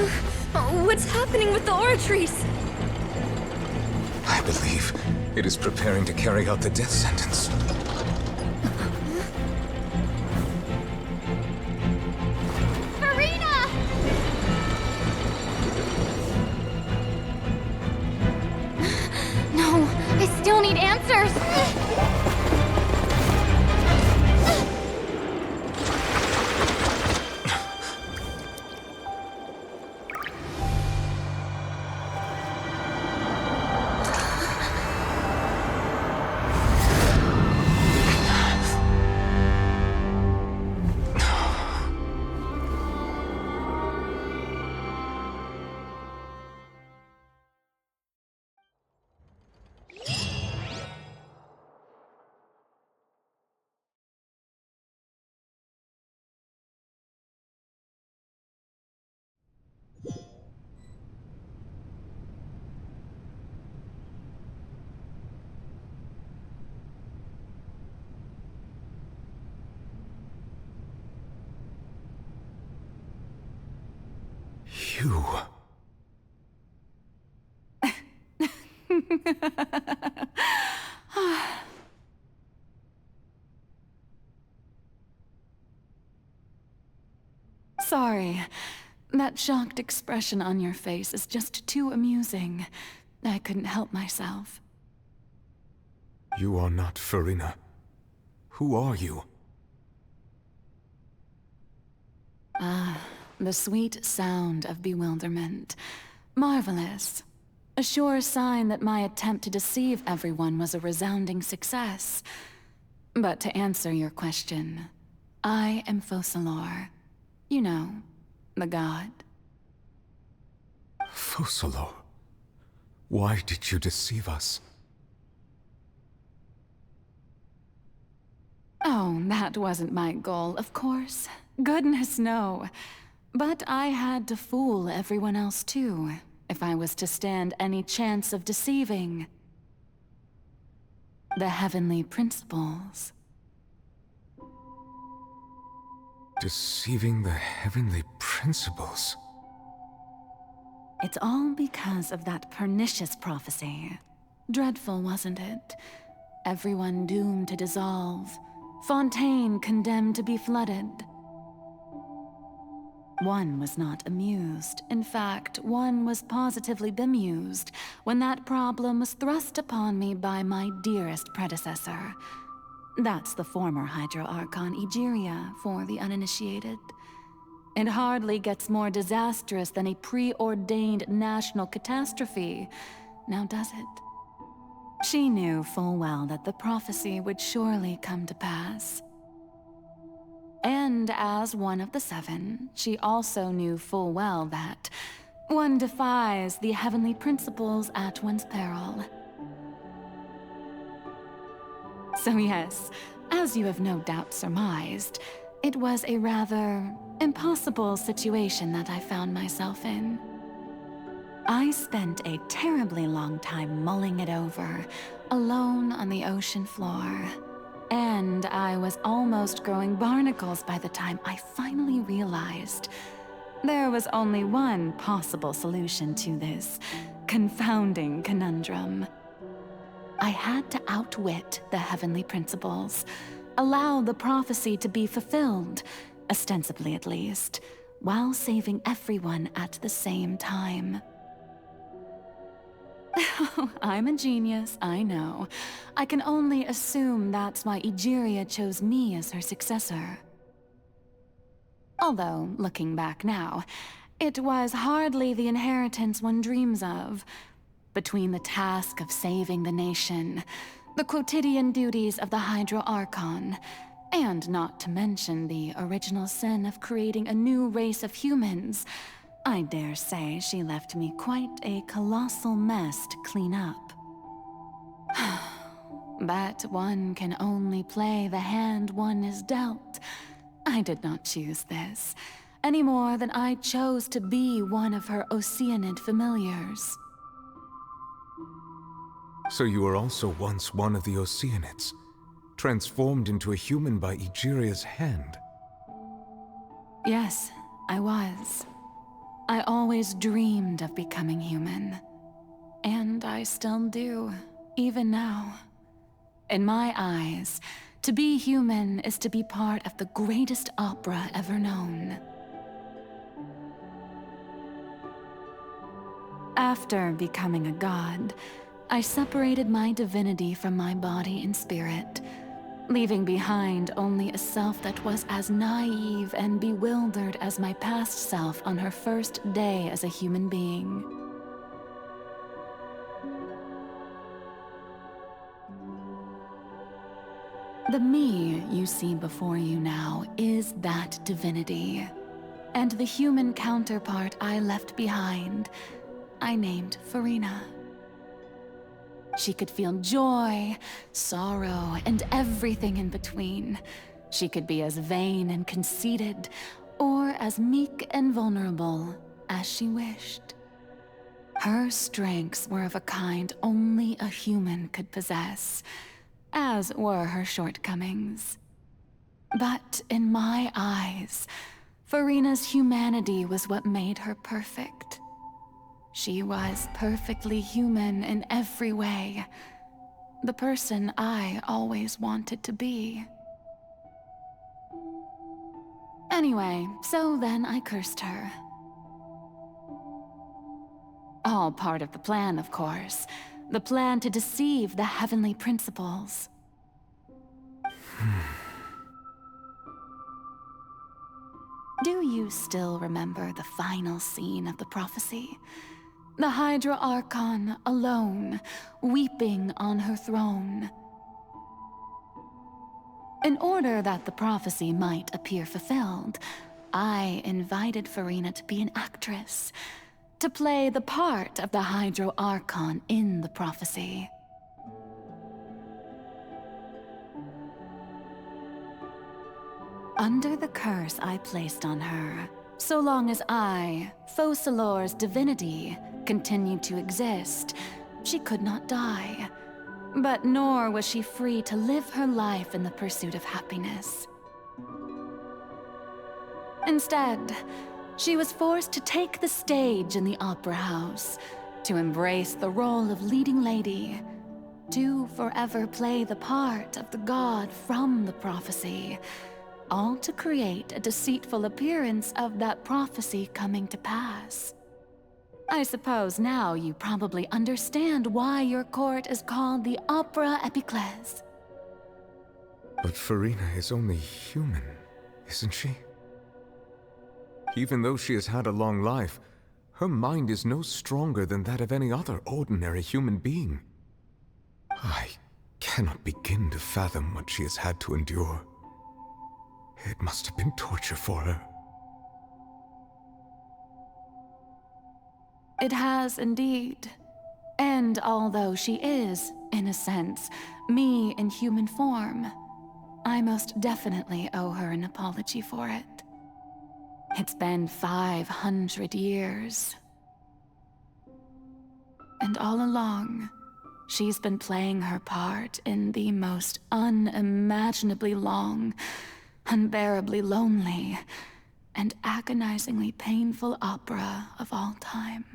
What's happening with the oratories? I believe it is preparing to carry out the death sentence. Furina! No, I still need answers. You... Sorry. That shocked expression on your face is just too amusing. I couldn't help myself. You are not Furina. Who are you? The sweet sound of bewilderment. Marvelous. A sure sign that my attempt to deceive everyone was a resounding success. But to answer your question, I am Focalor. You know, the god. Focalor. Why did you deceive us? Oh, that wasn't my goal, of course. Goodness, no. But I had to fool everyone else too, if I was to stand any chance of deceiving the heavenly principles. Deceiving the heavenly principles? It's all because of that pernicious prophecy. Dreadful, wasn't it? Everyone doomed to dissolve. Fontaine condemned to be flooded. One was not amused. In fact, one was positively bemused when that problem was thrust upon me by my dearest predecessor. That's the former Hydro Archon Egeria, for the uninitiated. It hardly gets more disastrous than a preordained national catastrophe, now does it? She knew full well that the prophecy would surely come to pass. And as one of the seven, she also knew full well that one defies the heavenly principles at one's peril. So yes, as you have no doubt surmised, it was a rather impossible situation that I found myself in. I spent a terribly long time mulling it over, alone on the ocean floor. And I was almost growing barnacles by the time I finally realized there was only one possible solution to this confounding conundrum. I had to outwit the heavenly principles, allow the prophecy to be fulfilled, ostensibly at least, while saving everyone at the same time. I'm a genius, I know. I can only assume that's why Egeria chose me as her successor. Although, looking back now, it was hardly the inheritance one dreams of. Between the task of saving the nation, the quotidian duties of the Hydro Archon, and not to mention the original sin of creating a new race of humans, I dare say she left me quite a colossal mess to clean up. But one can only play the hand one is dealt. I did not choose this, any more than I chose to be one of her Oceanid familiars. So you were also once one of the Oceanids, transformed into a human by Egeria's hand. Yes, I was. I always dreamed of becoming human. And I still do, even now. In my eyes, to be human is to be part of the greatest opera ever known. After becoming a god, I separated my divinity from my body and spirit, leaving behind only a self that was as naive and bewildered as my past self on her first day as a human being. The me you see before you now is that divinity, and the human counterpart I left behind, I named Furina. She could feel joy, sorrow, and everything in between. She could be as vain and conceited, or as meek and vulnerable as she wished. Her strengths were of a kind only a human could possess, as were her shortcomings. But in my eyes, Furina's humanity was what made her perfect. She was perfectly human in every way, the person I always wanted to be. Anyway, so then I cursed her. All part of the plan, of course. The plan to deceive the heavenly principles. Do you still remember the final scene of the prophecy? The Hydra Archon, alone, weeping on her throne. In order that the prophecy might appear fulfilled, I invited Furina to be an actress, to play the part of the Hydra Archon in the prophecy. Under the curse I placed on her, so long as I, Focalor's divinity, continued to exist, she could not die. But nor was she free to live her life in the pursuit of happiness. Instead, she was forced to take the stage in the opera house, to embrace the role of leading lady, to forever play the part of the god from the prophecy, all to create a deceitful appearance of that prophecy coming to pass. I suppose now you probably understand why your court is called the Opera Epiclese. But Furina is only human, isn't she? Even though she has had a long life, her mind is no stronger than that of any other ordinary human being. I cannot begin to fathom what she has had to endure. It must have been torture for her. It has indeed. And although she is, in a sense, me in human form, I most definitely owe her an apology for it. It's been 500 years. And all along, she's been playing her part in the most unimaginably long, unbearably lonely, and agonizingly painful opera of all time.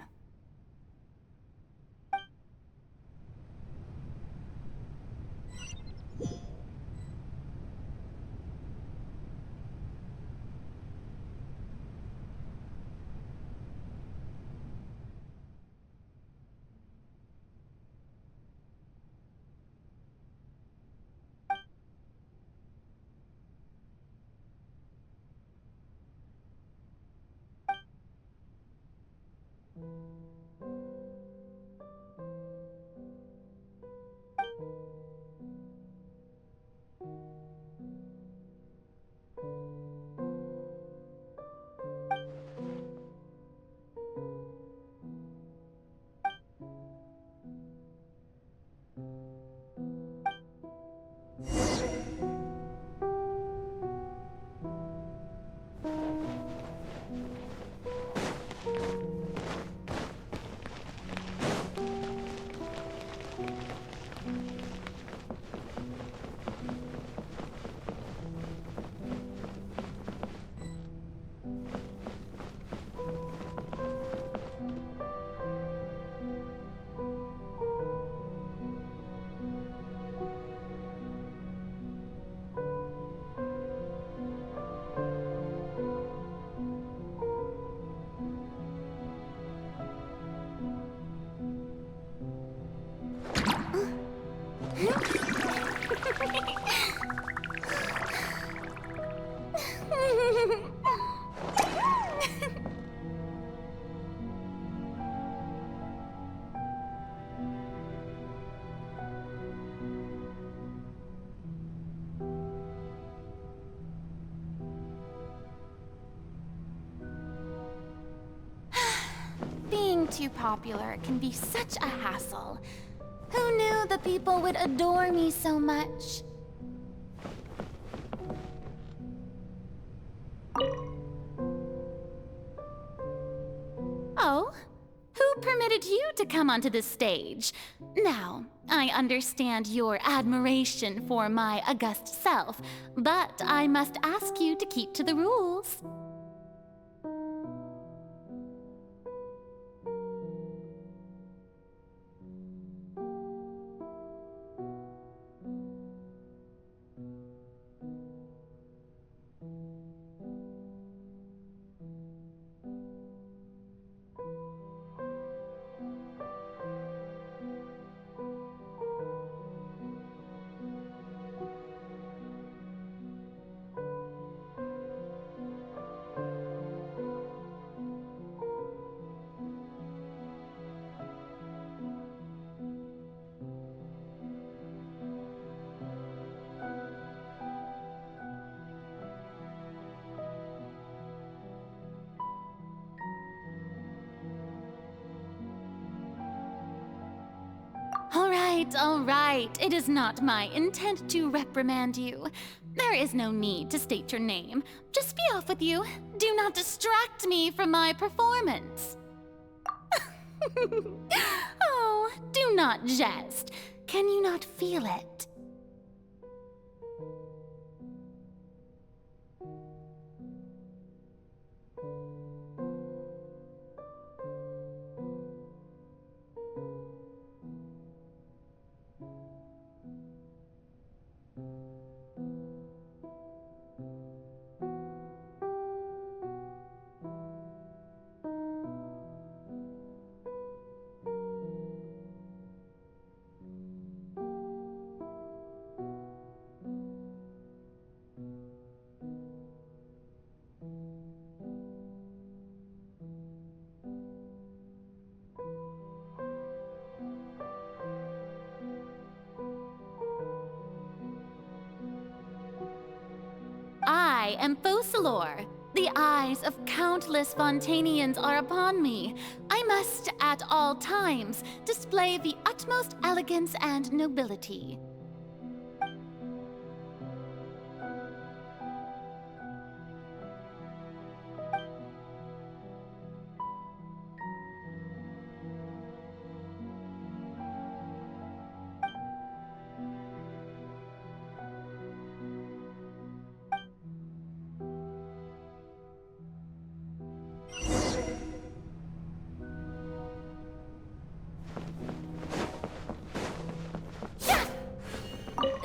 too popular can be such a hassle. Who knew the people would adore me so much? Oh? Who permitted you to come onto this stage? Now, I understand your admiration for my august self, but I must ask you to keep to the rules. All right. It is not my intent to reprimand you. There is no need to state your name. Just be off with you. Do not distract me from my performance. Oh, do not jest. Can you not feel it? I am Focalor. The eyes of countless Fontanians are upon me. I must, at all times, display the utmost elegance and nobility.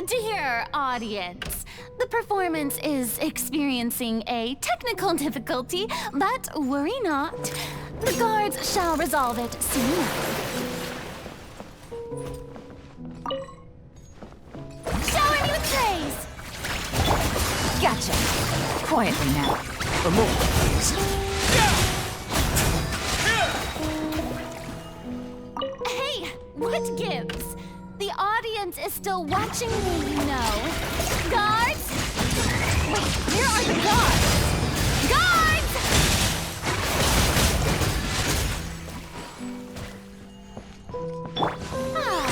Dear audience, the performance is experiencing a technical difficulty, but worry not. The guards shall resolve it soon enough. Shower me with praise! Gotcha. Quietly now. A moment, please. Hey, what gives? The audience is still watching me, you know. Guards! Wait, where are the guards? Guards! Ah.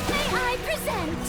May I present?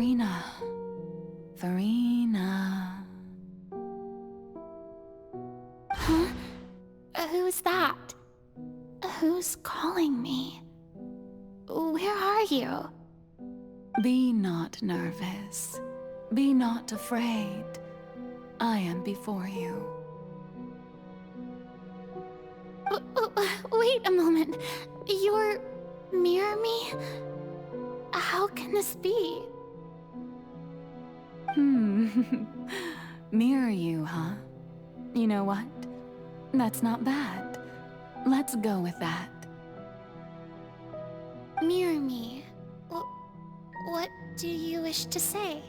Furina. Furina. Huh? Who's that? Who's calling me? Where are you? Be not nervous. Be not afraid. I am before you. Wait a moment. You're... Mirror me? How can this be? Mirror you, huh? You know what? That's not bad. Let's go with that. Mirror me. What do you wish to say?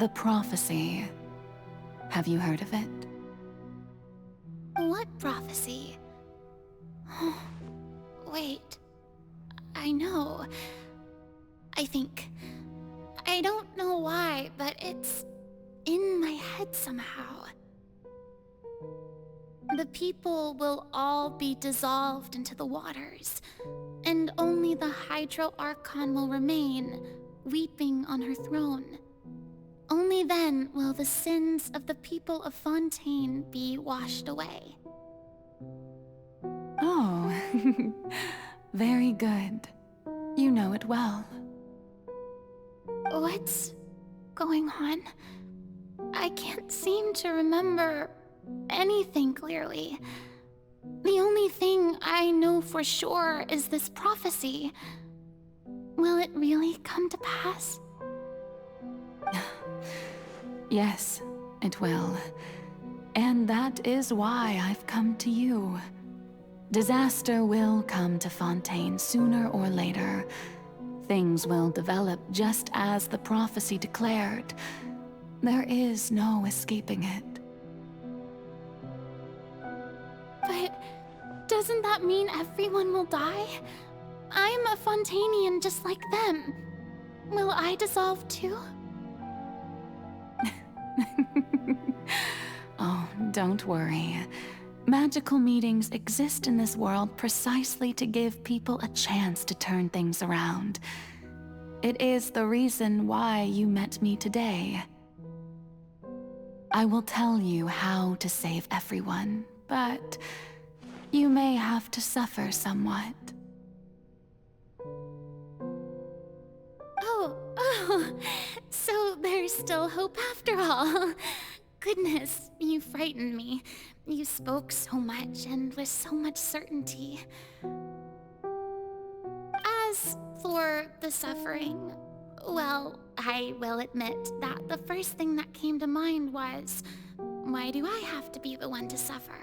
The prophecy. Have you heard of it? What prophecy? Wait. I know. I think... I don't know why, but it's in my head somehow. The people will all be dissolved into the waters, and only the Hydro Archon will remain, weeping on her throne. Only then will the sins of the people of Fontaine be washed away. Oh, very good. You know it well. What's going on? I can't seem to remember anything clearly. The only thing I know for sure is this prophecy. Will it really come to pass? Yes, it will. And that is why I've come to you. Disaster will come to Fontaine sooner or later. Things will develop just as the prophecy declared. There is no escaping it. But doesn't that mean everyone will die? I'm a Fontainian just like them. Will I dissolve too? Oh, don't worry. Magical meetings exist in this world precisely to give people a chance to turn things around. It is the reason why you met me today. I will tell you how to save everyone, but you may have to suffer somewhat. Oh, so there's still hope after all. Goodness, you frightened me. You spoke so much and with so much certainty. As for the suffering, well, I will admit that the first thing that came to mind was, why do I have to be the one to suffer?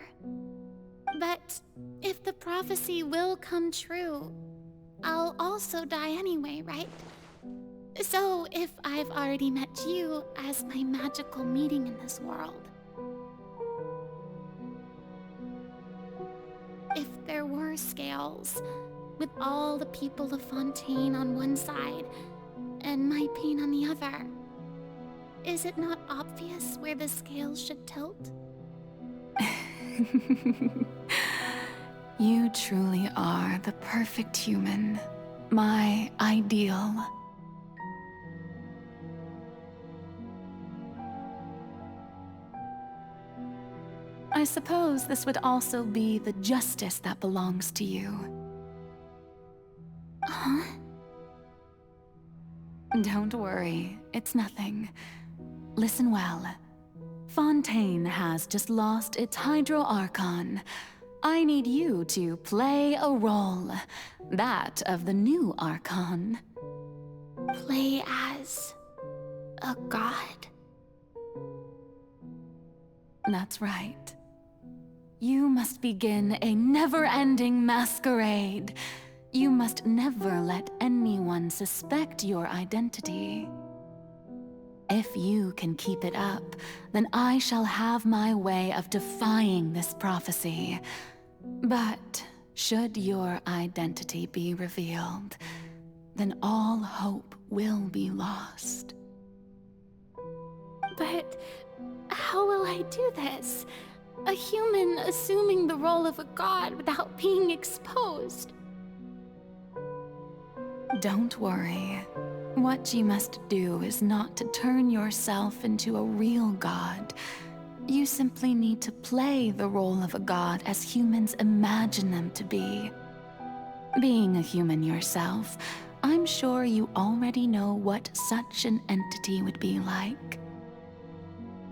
But if the prophecy will come true, I'll also die anyway, right? So if I've already met you as my magical meeting in this world, if there were scales, with all the people of Fontaine on one side, and my pain on the other, is it not obvious where the scales should tilt? You truly are the perfect human, my ideal. I suppose this would also be the justice that belongs to you. Huh? Don't worry, it's nothing. Listen well. Fontaine has just lost its Hydro Archon. I need you to play a role. That of the new Archon. Play as a god? That's right. You must begin a never-ending masquerade. You must never let anyone suspect your identity. If you can keep it up, then I shall have my way of defying this prophecy. But should your identity be revealed, then all hope will be lost. But how will I do this? A human assuming the role of a god without being exposed. Don't worry. What you must do is not to turn yourself into a real god. You simply need to play the role of a god as humans imagine them to be. Being a human yourself, I'm sure you already know what such an entity would be like.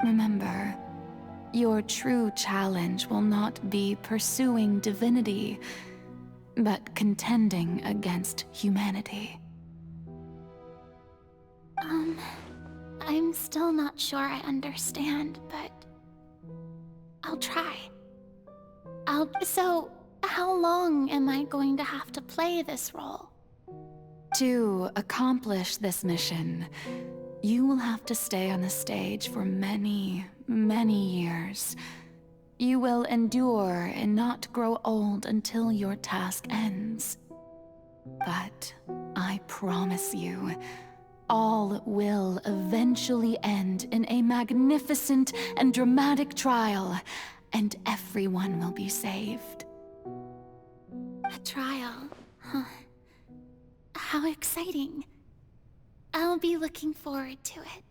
Remember, your true challenge will not be pursuing divinity, but contending against humanity. I'm still not sure I understand, but I'll try. So, how long am I going to have to play this role? To accomplish this mission, you will have to stay on the stage for many, many years. You will endure and not grow old until your task ends. But I promise you, all will eventually end in a magnificent and dramatic trial, and everyone will be saved. A trial, huh? How exciting. I'll be looking forward to it.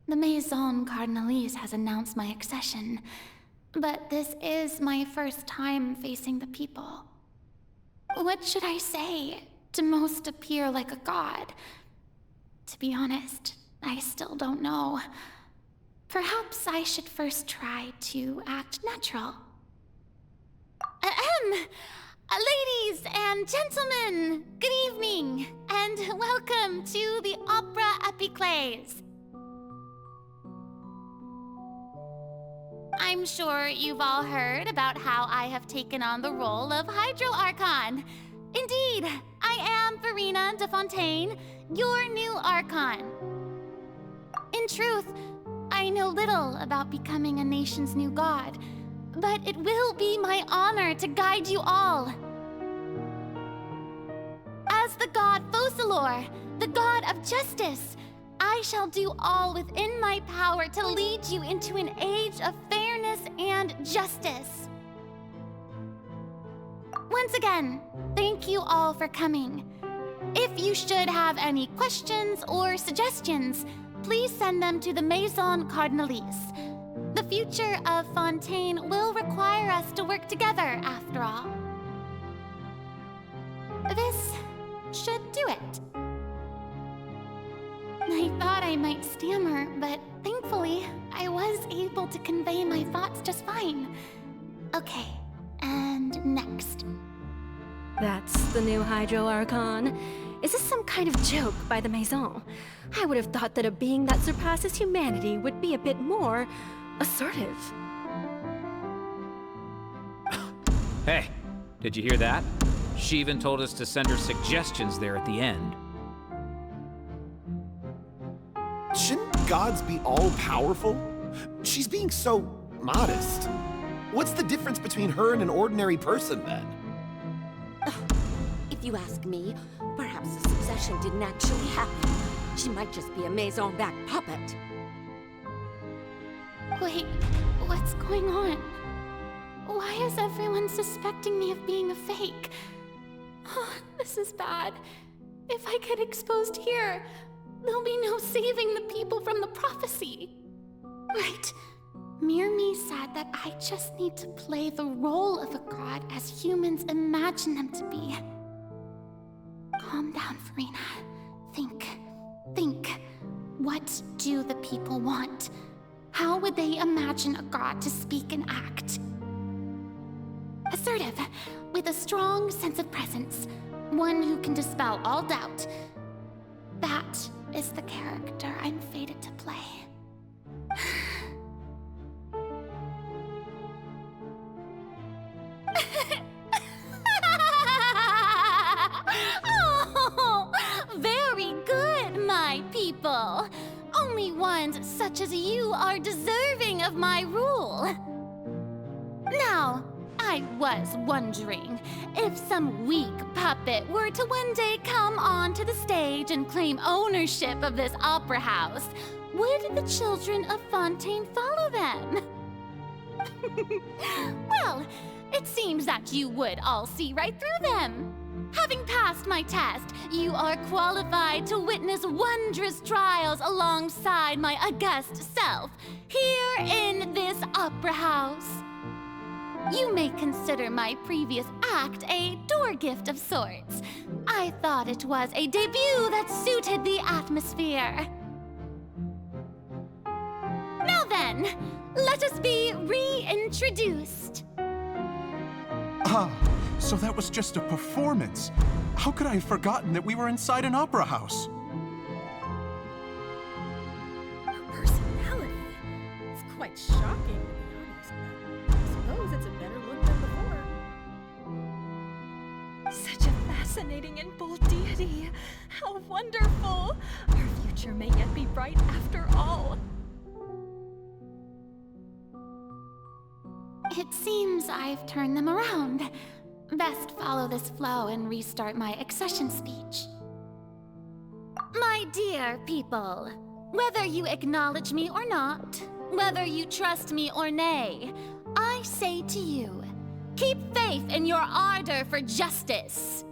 The Maison Cardinalise has announced my accession, but this is my first time facing the people. What should I say to most appear like a god? To be honest, I still don't know. Perhaps I should first try to act natural. Ladies and gentlemen, good evening, and welcome to the Opera Epiclese. I'm sure you've all heard about how I have taken on the role of Hydro Archon. Indeed, I am Furina de Fontaine, your new Archon. In truth, I know little about becoming a nation's new god, but it will be my honor to guide you all. As the god Focalor, the god of justice, I shall do all within my power to lead you into an age of fairness and justice. Once again, thank you all for coming. If you should have any questions or suggestions, please send them to the Maison Cardinalise. The future of Fontaine will require us to work together, after all. This should do it. I thought I might stammer, but thankfully, I was able to convey my thoughts just fine. Okay, and next. That's the new Hydro Archon. Is this some kind of joke by the Maison? I would have thought that a being that surpasses humanity would be a bit more assertive. Hey, did you hear that? She even told us to send her suggestions there at the end. Shouldn't gods be all-powerful? She's being so modest. What's the difference between her and an ordinary person, then? If you ask me, perhaps the succession didn't actually happen. She might just be a Maison-back puppet. Wait, what's going on? Why is everyone suspecting me of being a fake? Oh, this is bad. If I get exposed here, there'll be no saving the people from the prophecy. Right. Mirmi said that I just need to play the role of a god as humans imagine them to be. Calm down, Furina. Think. What do the people want? How would they imagine a god to speak and act? Assertive, with a strong sense of presence, one who can dispel all doubt. That is the character I'm fated to play. Oh, very good, my people. Only ones such as you are deserving of my rule. Now, I was wondering if some weak puppet were to one day come onto the stage and claim ownership of this opera house, would the children of Fontaine follow them? Well, it seems that you would all see right through them. Having passed my test, you are qualified to witness wondrous trials alongside my august self, here in this opera house. You may consider my previous act a door gift of sorts. I thought it was a debut that suited the atmosphere. Now then, let us be reintroduced. Ah, so that was just a performance. How could I have forgotten that we were inside an opera house? Her personality. It's quite shocking, to be honest, but I suppose it's a better look than before. Such a fascinating and bold deity. How wonderful. Our future may yet be bright after all. It seems I've turned them around. Best follow this flow and restart my accession speech. My dear people, whether you acknowledge me or not, whether you trust me or nay, I say to you, keep faith in your ardor for justice.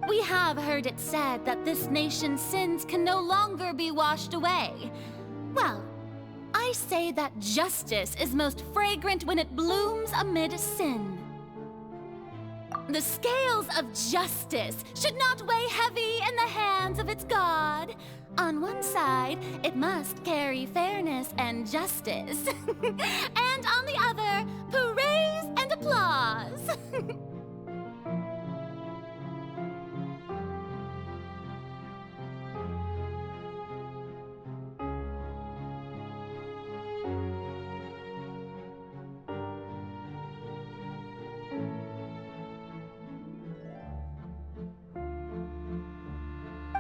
We have heard it said that this nation's sins can no longer be washed away. Well, I say that justice is most fragrant when it blooms amid sin. The scales of justice should not weigh heavy in the hands of its God. On one side, it must carry fairness and justice. And on the other, praise and applause.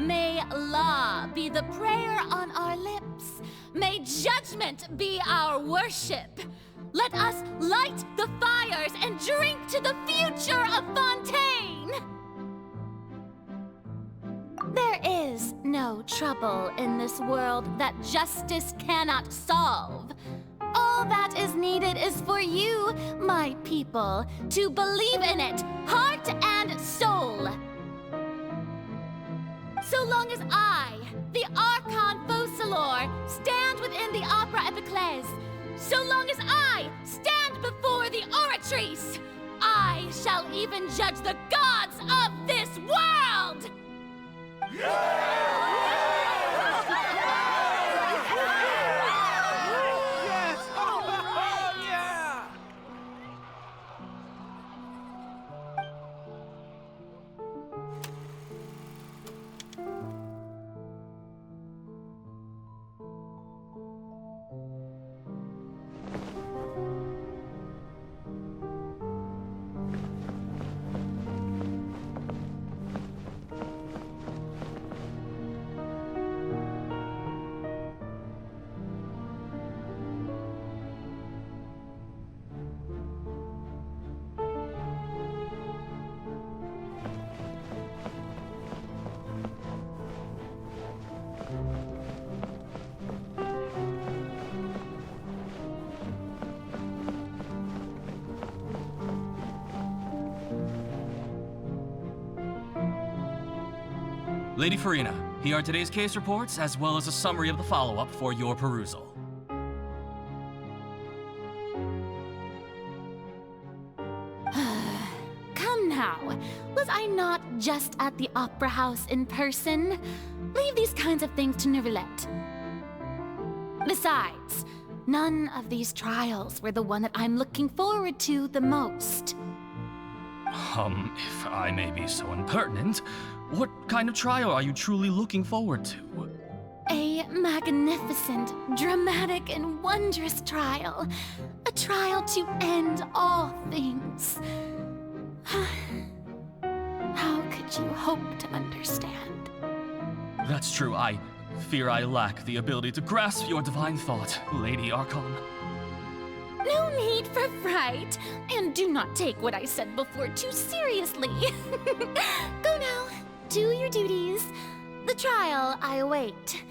May law be the prayer on our lips. May judgment be our worship. Let us light the fires and drink to the future of Fontaine. There is no trouble in this world that justice cannot solve. All that is needed is for you, my people, to believe in it, heart and soul. So long as I, the Archon Focalor, stand within the Opera Epiclese, so long as I stand before the Oratrice, I shall even judge the gods of this world! Lady Furina, here are today's case reports, as well as a summary of the follow-up for your perusal. Come now, was I not just at the Opera House in person? Leave these kinds of things to Neuvillette. Besides, none of these trials were the one that I'm looking forward to the most. If I may be so impertinent, what kind of trial are you truly looking forward to? A magnificent, dramatic, and wondrous trial. A trial to end all things. How could you hope to understand? That's true. I fear I lack the ability to grasp your divine thought, Lady Archon. No need for fright, and do not take what I said before too seriously. Go now, do your duties. The trial I await.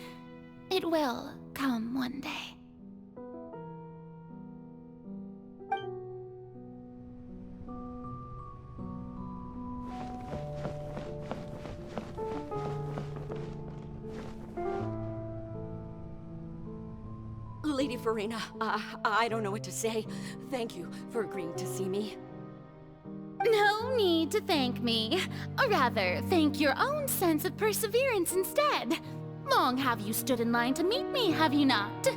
It will come one day. Lady Furina, I don't know what to say. Thank you for agreeing to see me. No need to thank me. Or rather, thank your own sense of perseverance instead. Long have you stood in line to meet me, have you not?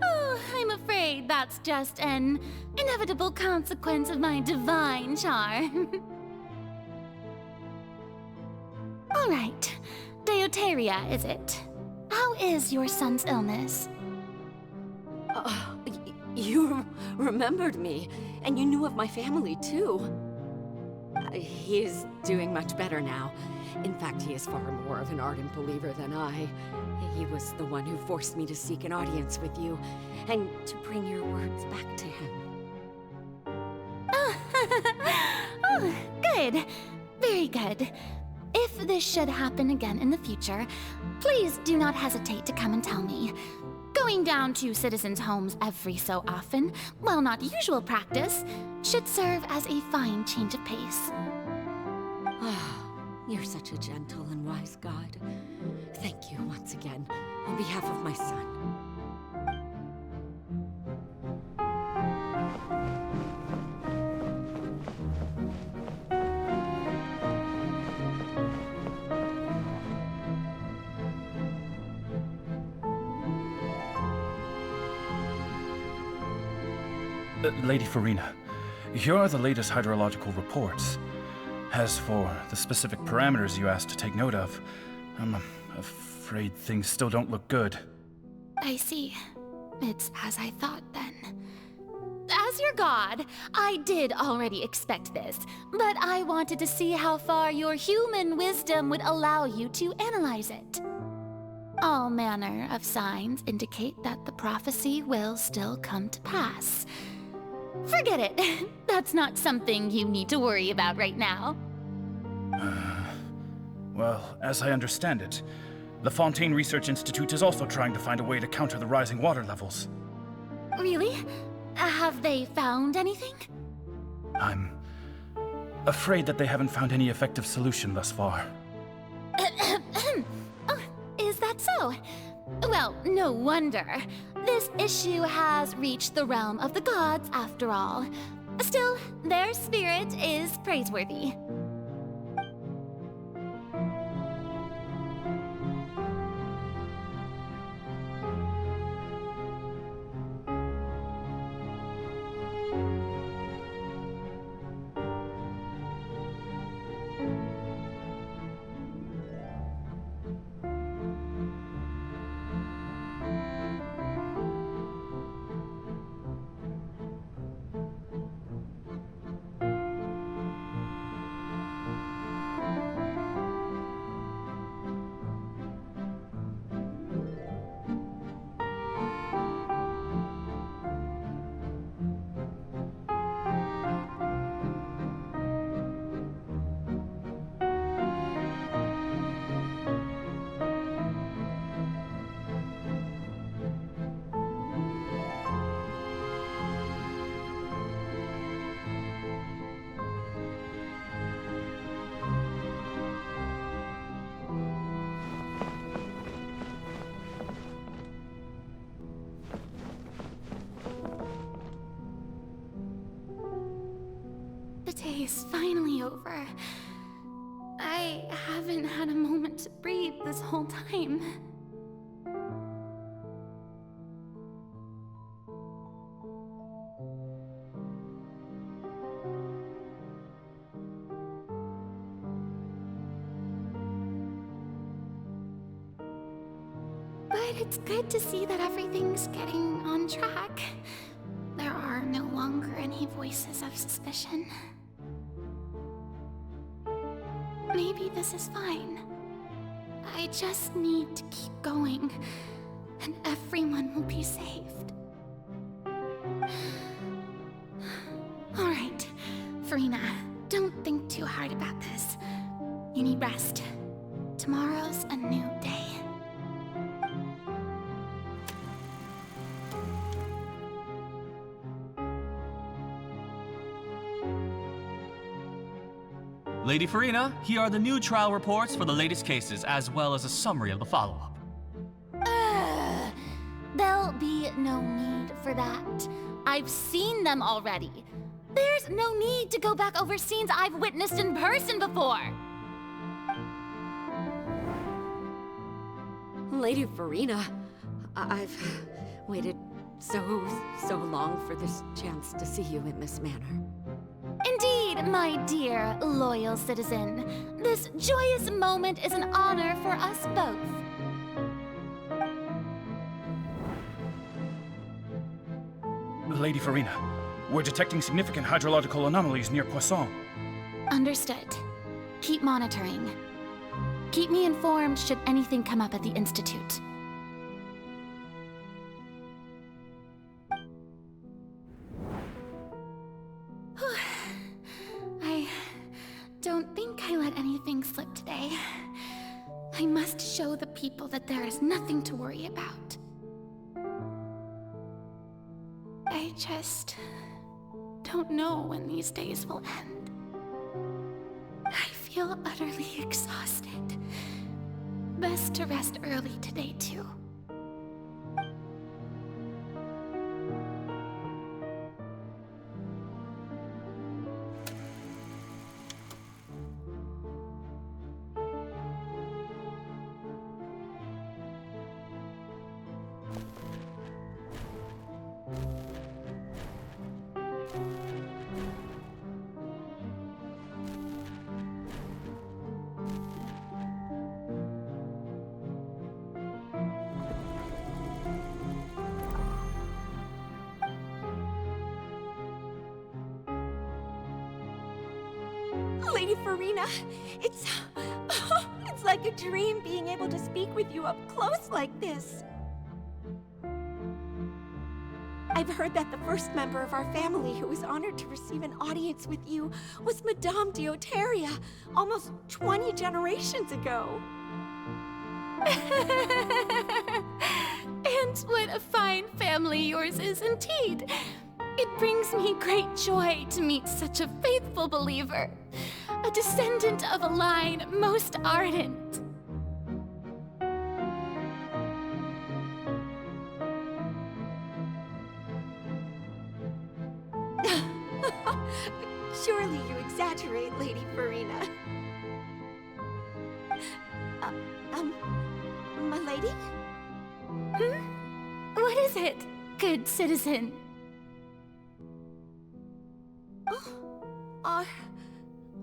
Oh, I'm afraid that's just an inevitable consequence of my divine charm. All right, Deoteria, is it? How is your son's illness? You remembered me, and you knew of my family, too. He is doing much better now. In fact, he is far more of an ardent believer than I. He was the one who forced me to seek an audience with you, and to bring your words back to him. Oh, good. Very good. If this should happen again in the future, please do not hesitate to come and tell me. Going down to citizens' homes every so often, while not usual practice, should serve as a fine change of pace. You're such a gentle and wise god. Thank you once again, on behalf of my son. Lady Furina, here are the latest hydrological reports. As for the specific parameters you asked to take note of, I'm afraid things still don't look good. I see. It's as I thought, then. As your god, I did already expect this, but I wanted to see how far your human wisdom would allow you to analyze it. All manner of signs indicate that the prophecy will still come to pass. Forget it. That's not something you need to worry about right now. Well, as I understand it, the Fontaine Research Institute is also trying to find a way to counter the rising water levels. Really? Have they found anything? I'm afraid that they haven't found any effective solution thus far. Oh, is that so? Well, no wonder. This issue has reached the realm of the gods, after all. Still, their spirit is praiseworthy. The day is finally over. I haven't had a moment to breathe this whole time. But it's good to see that everything's getting on track. There are no longer any voices of suspicion. Maybe this is fine. I just need to keep going, and everyone will be saved. Alright, Furina, don't think too hard about this. You need rest. Tomorrow's a new day. Lady Furina, here are the new trial reports for the latest cases, as well as a summary of the follow-up. There'll be no need for that. I've seen them already. There's no need to go back over scenes I've witnessed in person before. Lady Furina, I've waited so long for this chance to see you in this manner. Indeed, my dear, loyal citizen. This joyous moment is an honor for us both. Lady Furina, we're detecting significant hydrological anomalies near Poisson. Understood. Keep monitoring. Keep me informed should anything come up at the Institute. I don't think I let anything slip today. I must show the people that there is nothing to worry about. I just don't know when these days will end. I feel utterly exhausted. Best to rest early today, too. Lady Furina, it's like a dream being able to speak with you up close like this. I've heard that the first member of our family who was honored to receive an audience with you was Madame Dioteria, almost 20 generations ago. And what a fine family yours is indeed. It brings me great joy to meet such a faithful believer, a descendant of a line most ardent. Surely you exaggerate, Lady Furina. My lady? What is it, good citizen?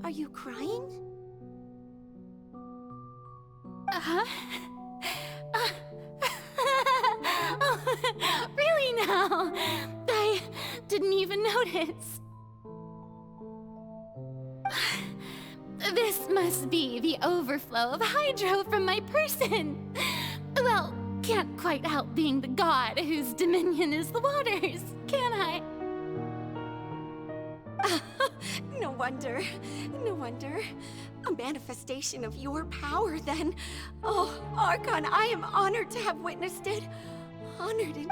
Are you crying? Really now? I didn't even notice. This must be the overflow of hydro from my person. Well, can't quite help being the god whose dominion is the waters, can I? No wonder. No wonder. A manifestation of your power, then. Oh, Archon, I am honored to have witnessed it. Honored and...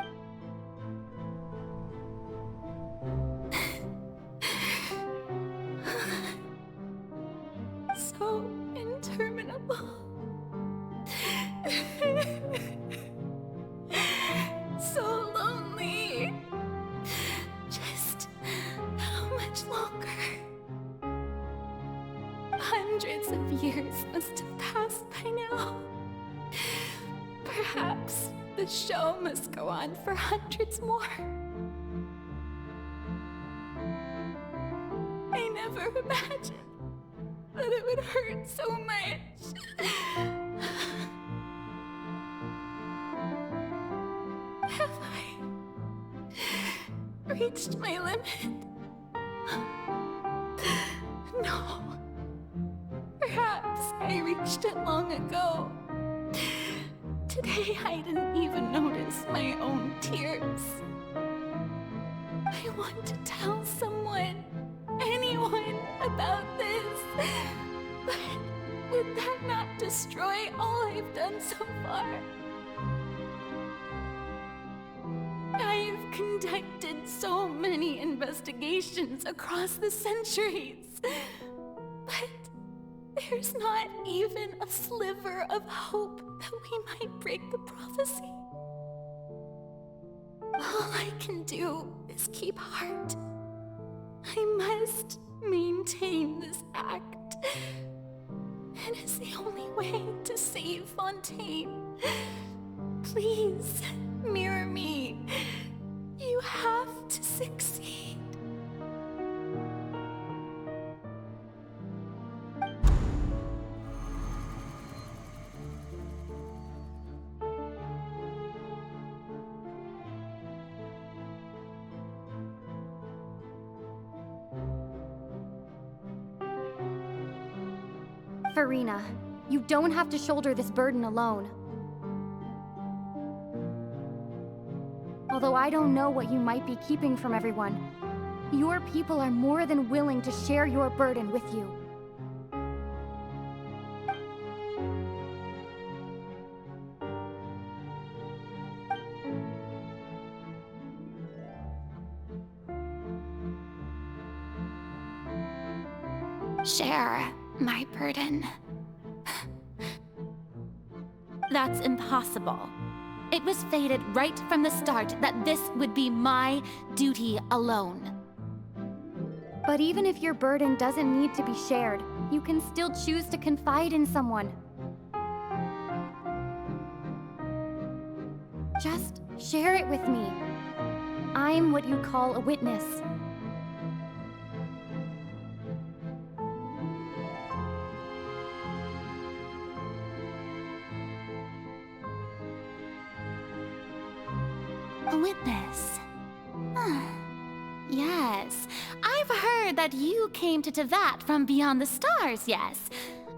So interminable. So lonely. Just how much longer? Hundreds of years must have passed by now. Perhaps the show must go on for hundreds more. I never imagined that it would hurt so much. Have I reached my limit? No. Perhaps I reached it long ago. Today I didn't even notice my own tears. I want to tell someone, anyone, about this. But would that not destroy all I've done so far? I've conducted so many investigations across the centuries, but there's not even a sliver of hope that we might break the prophecy. All I can do is keep heart. I must maintain this act. It is the only way to save Fontaine. Please, mirror me. You have to succeed. Furina, you don't have to shoulder this burden alone. Although I don't know what you might be keeping from everyone, your people are more than willing to share your burden with you. Share my burden. That's impossible. It was fated right from the start that this would be my duty alone. But even if your burden doesn't need to be shared, you can still choose to confide in someone. Just share it with me. I'm what you call a witness. A witness. Yes, I've heard that you came to Tevat from beyond the stars, yes.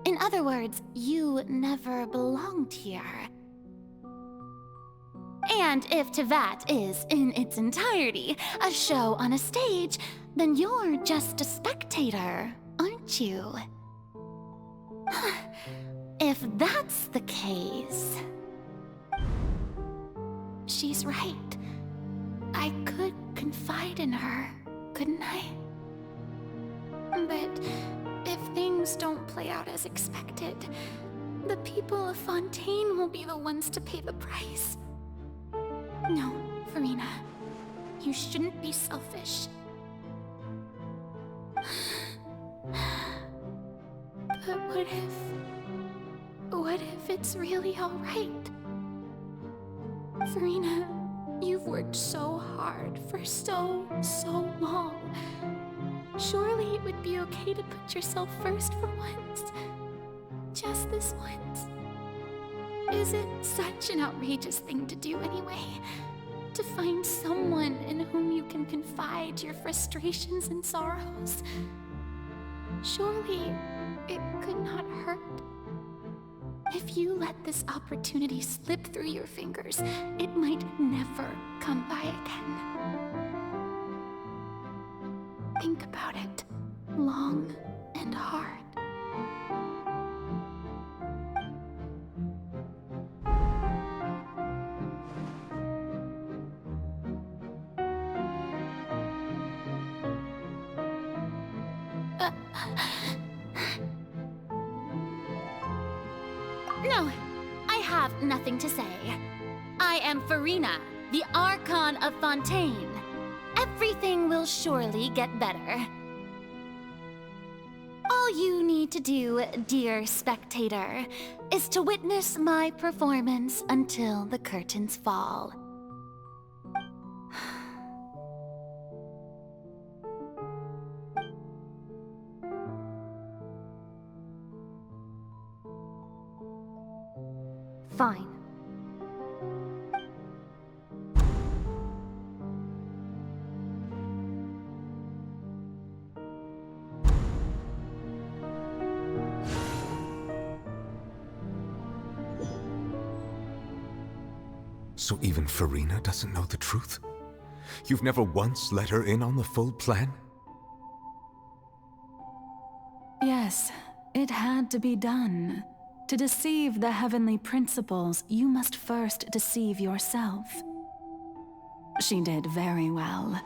In other words, you never belonged here. And if Tevat is, in its entirety, a show on a stage, then you're just a spectator, aren't you? If that's the case... She's right. I could confide in her, couldn't I? But if things don't play out as expected, the people of Fontaine will be the ones to pay the price. No, Furina. You shouldn't be selfish. But what if it's really all right? Furina, you've worked so hard for so long. Surely it would be okay to put yourself first for once. Just this once. Is it such an outrageous thing to do anyway? To find someone in whom you can confide your frustrations and sorrows? Surely it could not hurt. If you let this opportunity slip through your fingers, it might never come by again. Think about it long and hard. No, I have nothing to say. I am Furina, the Archon of Fontaine. Everything will surely get better. All you need to do, dear spectator, is to witness my performance until the curtains fall. Fine. So even Furina doesn't know the truth? You've never once let her in on the full plan? Yes, it had to be done. To deceive the heavenly principles, you must first deceive yourself. She did very well.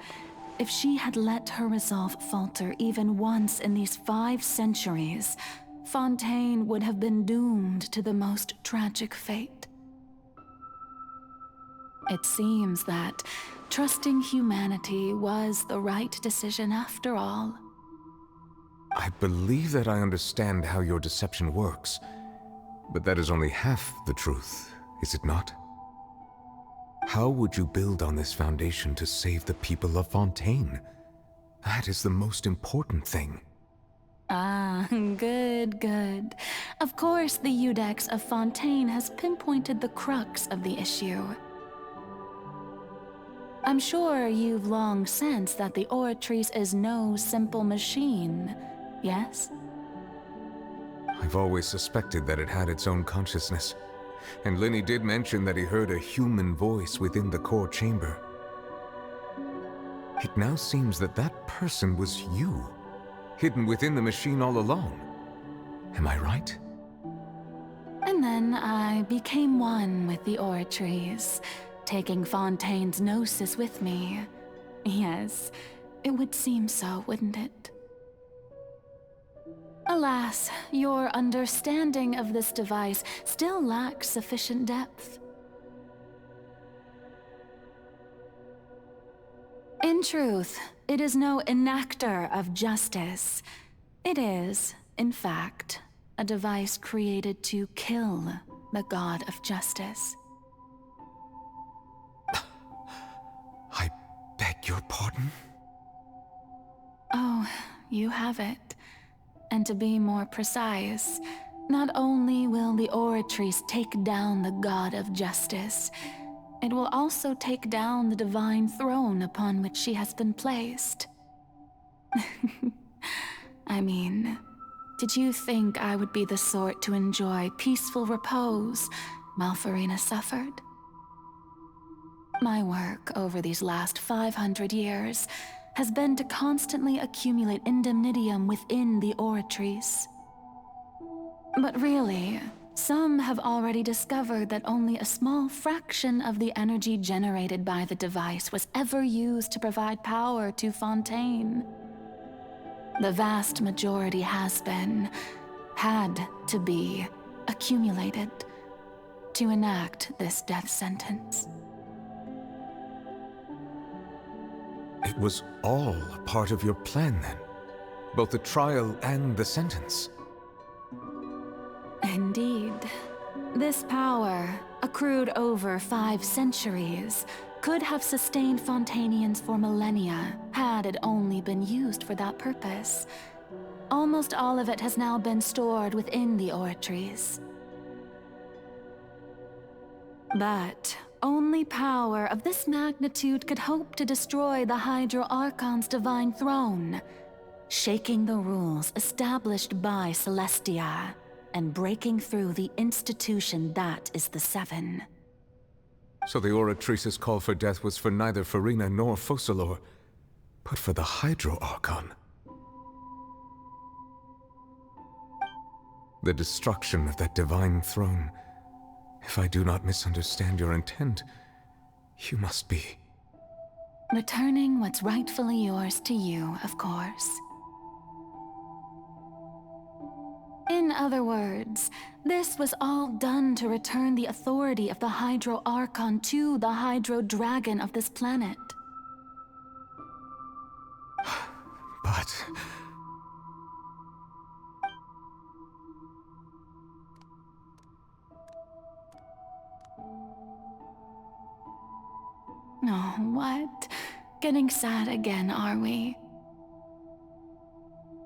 If she had let her resolve falter even once in these 5 centuries, Fontaine would have been doomed to the most tragic fate. It seems that trusting humanity was the right decision after all. I believe that I understand how your deception works, but that is only half the truth, is it not? How would you build on this foundation to save the people of Fontaine? That is the most important thing. Ah, good. Of course, the Iudex of Fontaine has pinpointed the crux of the issue. I'm sure you've long sensed that the Oratrice is no simple machine, yes? I've always suspected that it had its own consciousness, and Lenny did mention that he heard a human voice within the core chamber. It now seems that that person was you, hidden within the machine all along. Am I right? And then I became one with the Oratrice, taking Fontaine's gnosis with me. Yes, it would seem so, wouldn't it? Alas, your understanding of this device still lacks sufficient depth. In truth, it is no enactor of justice. It is, in fact, a device created to kill the god of justice. I beg your pardon? Oh, you have it. And to be more precise, not only will the Oratrice take down the god of justice, it will also take down the divine throne upon which she has been placed. I mean, did you think I would be the sort to enjoy peaceful repose while Furina suffered? My work over these last 500 years has been to constantly accumulate indemnitium within the Oratrice. But really, some have already discovered that only a small fraction of the energy generated by the device was ever used to provide power to Fontaine. The vast majority has been, had to be, accumulated to enact this death sentence. It was all a part of your plan, then? Both the trial and the sentence? Indeed. This power, accrued over 5 centuries, could have sustained Fontainians for millennia, had it only been used for that purpose. Almost all of it has now been stored within the Oratrice. But only power of this magnitude could hope to destroy the Hydro Archon's divine throne, shaking the rules established by Celestia, and breaking through the institution that is the Seven. So the Oratrice's call for death was for neither Furina nor Focalor, but for the Hydro Archon. The destruction of that divine throne. If I do not misunderstand your intent, you must be... Returning what's rightfully yours to you, of course. In other words, this was all done to return the authority of the Hydro Archon to the Hydro Dragon of this planet. But... Oh, what? Getting sad again, are we?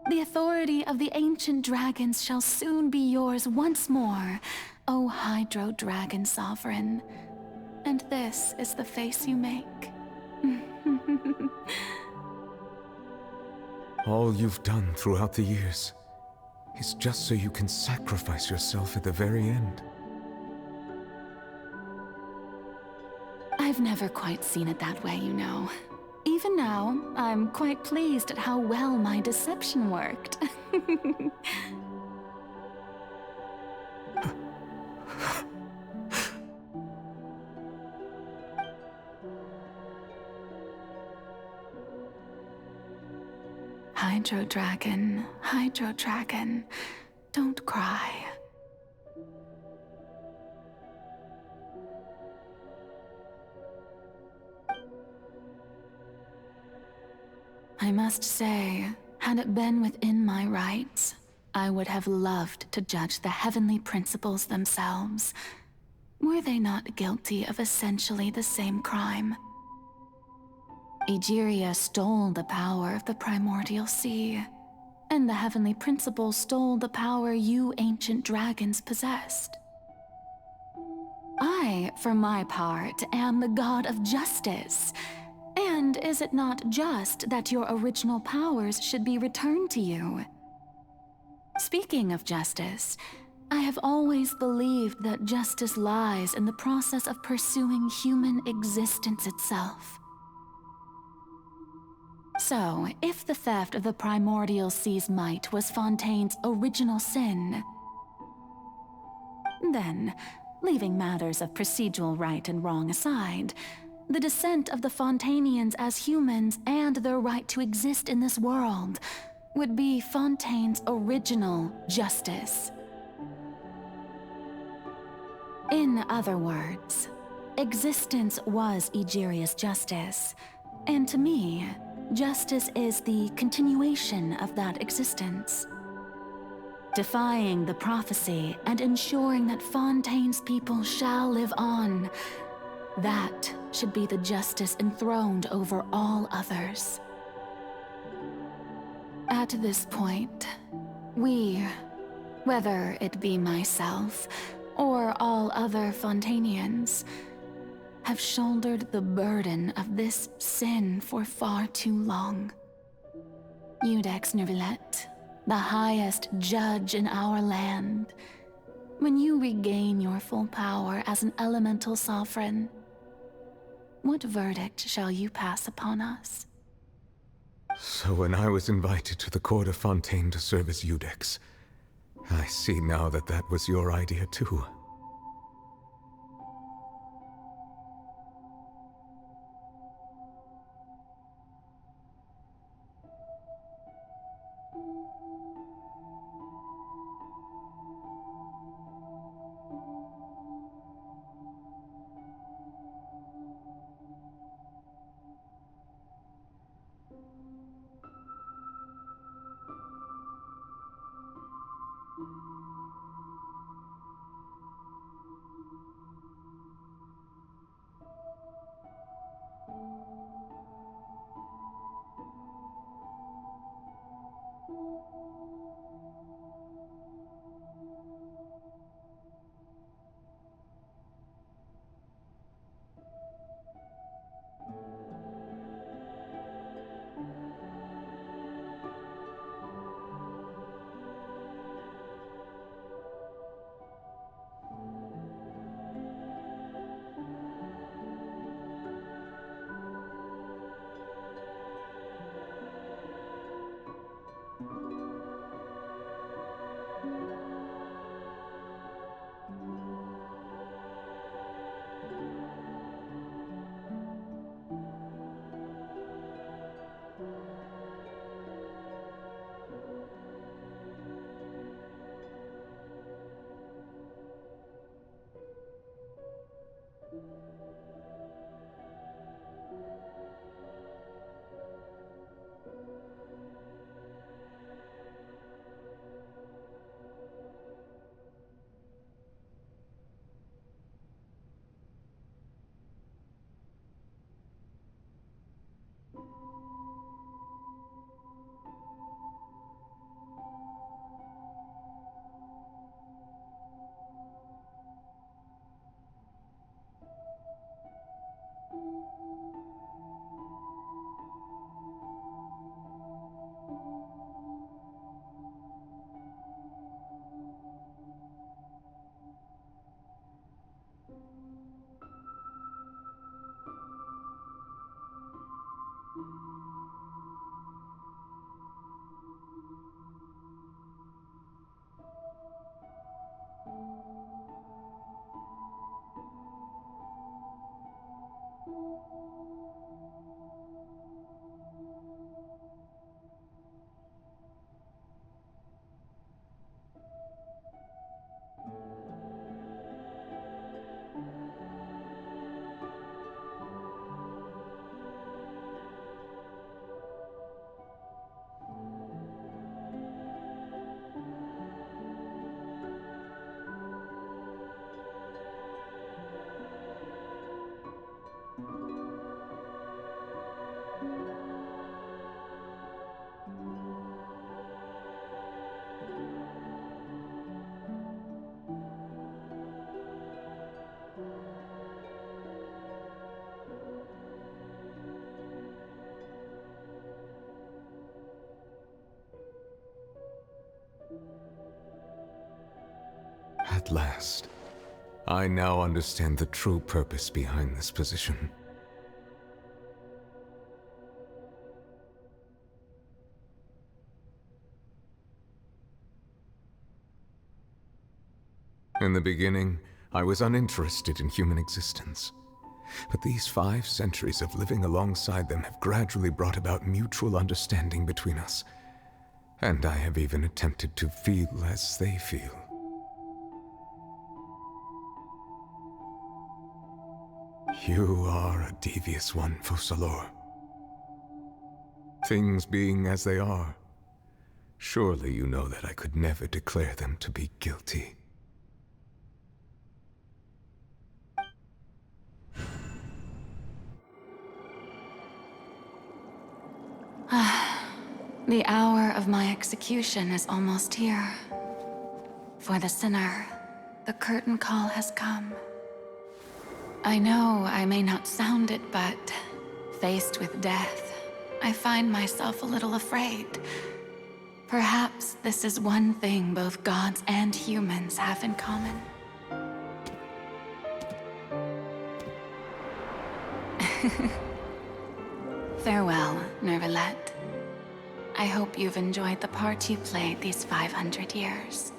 The authority of the ancient dragons shall soon be yours once more, O Hydro Dragon Sovereign. And this is the face you make. all you've done throughout the years is just so you can sacrifice yourself at the very end. I've never quite seen it that way, you know. Even now, I'm quite pleased at how well my deception worked. Hydro Dragon, don't cry. I must say, had it been within my rights, I would have loved to judge the heavenly principles themselves. Were they not guilty of essentially the same crime? Egeria stole the power of the primordial sea, and the heavenly principles stole the power you ancient dragons possessed. I, for my part, am the god of justice. And is it not just that your original powers should be returned to you? Speaking of justice, I have always believed that justice lies in the process of pursuing human existence itself. So, if the theft of the primordial sea's might was Fontaine's original sin, then, leaving matters of procedural right and wrong aside, the descent of the Fontainians as humans and their right to exist in this world would be Fontaine's original justice. In other words, existence was Egeria's justice, and to me, justice is the continuation of that existence. Defying the prophecy and ensuring that Fontaine's people shall live on, that should be the justice enthroned over all others. At this point, we, whether it be myself or all other Fontainians, have shouldered the burden of this sin for far too long. Iudex Neuvillette, the highest judge in our land, when you regain your full power as an elemental sovereign, what verdict shall you pass upon us? So when I was invited to the court of Fontaine to serve as Iudex, I see now that that was your idea too. at last. I now understand the true purpose behind this position. In the beginning, I was uninterested in human existence. But these 5 centuries of living alongside them have gradually brought about mutual understanding between us. And I have even attempted to feel as they feel. You are a devious one, Focalor. Things being as they are, surely you know that I could never declare them to be guilty. The hour of my execution is almost here. For the sinner, the curtain call has come. I know I may not sound it, but faced with death, I find myself a little afraid. Perhaps this is one thing both gods and humans have in common. Farewell, Nervalette. I hope you've enjoyed the part you played these 500 years.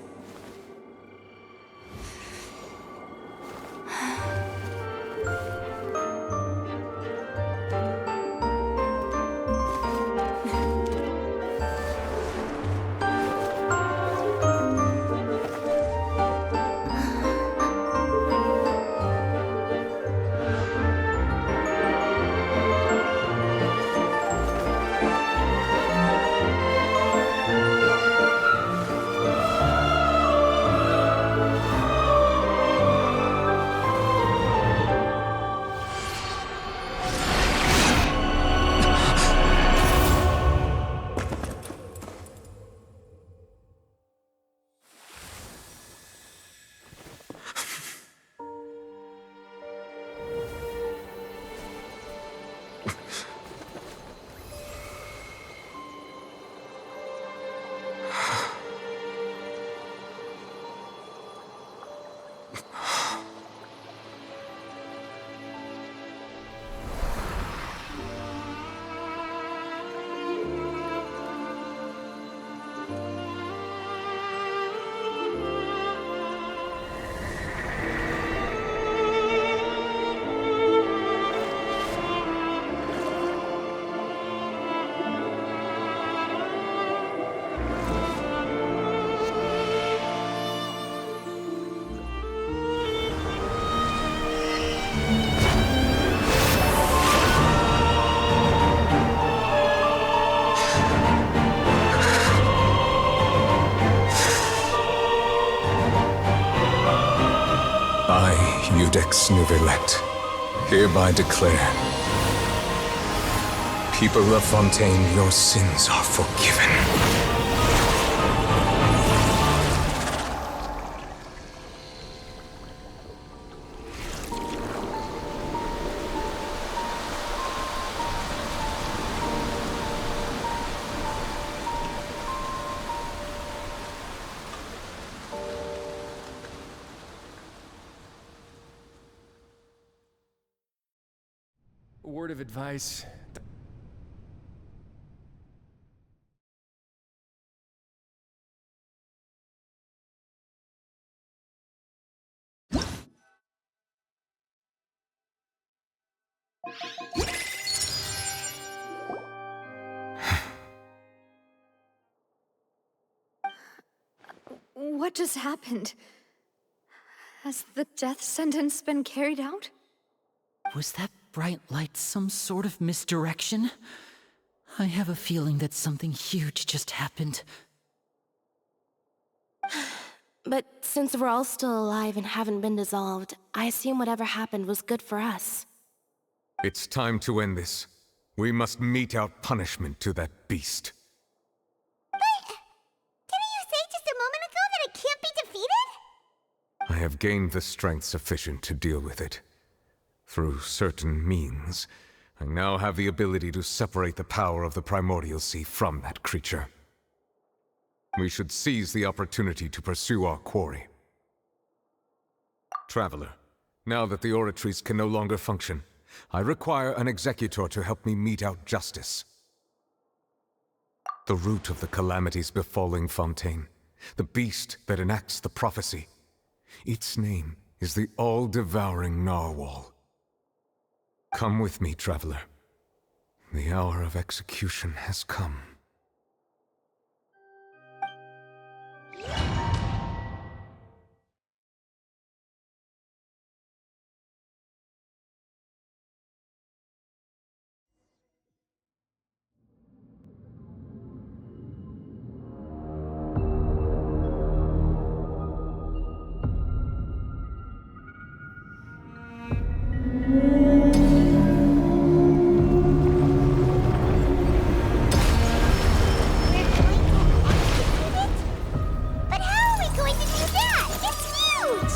Iudex Nervalette, hereby declare, people of Fontaine, your sins are forgiven. A word of advice. What just happened? Has the death sentence been carried out? Was that bright light some sort of misdirection? I have a feeling that something huge just happened. But since we're all still alive and haven't been dissolved, I assume whatever happened was good for us. It's time to end this. We must mete out punishment to that beast. Didn't you say just a moment ago that it can't be defeated? I have gained the strength sufficient to deal with it. Through certain means, I now have the ability to separate the power of the Primordial Sea from that creature. We should seize the opportunity to pursue our quarry. Traveler, now that the oratories can no longer function, I require an executor to help me mete out justice. The root of the calamities befalling Fontaine, the beast that enacts the prophecy. Its name is the all-devouring Narwhal. Come with me, traveler. The hour of execution has come. But how are we going to do that? It's huge!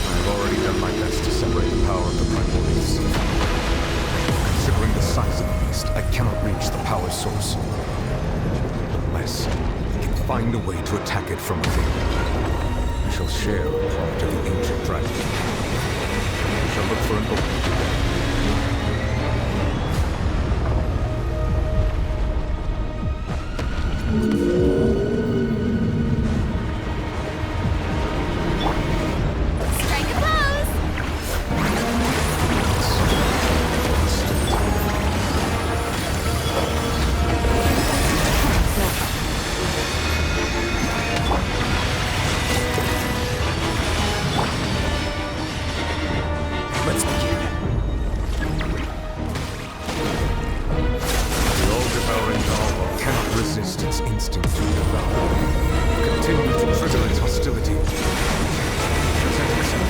I've already done my best to separate the power of the primordials. Considering the size of the beast, I cannot reach the power source. Unless I can find a way to attack it from within. I shall share a part of the ancient dragon. I shall look for an opening to them. Strike a pose! Let's begin. The all-devouring narwhal cannot resist its instinct to devour. Continue to trigger its hostility. Present yourself.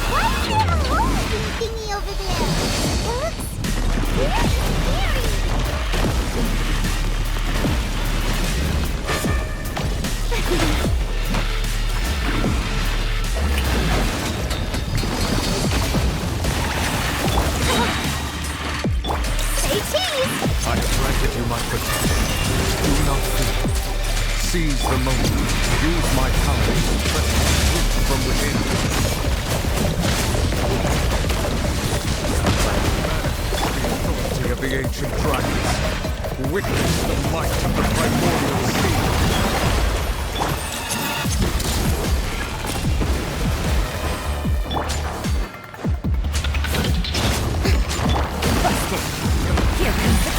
Why do you have a hole-looking thingy over there? It looks really Say cheese! I granted you my protection. Do not fear. Seize the moment. Use my power to suppress the root from within. The authority of the ancient dragons. Witness the might of the primordial sea. Here comes the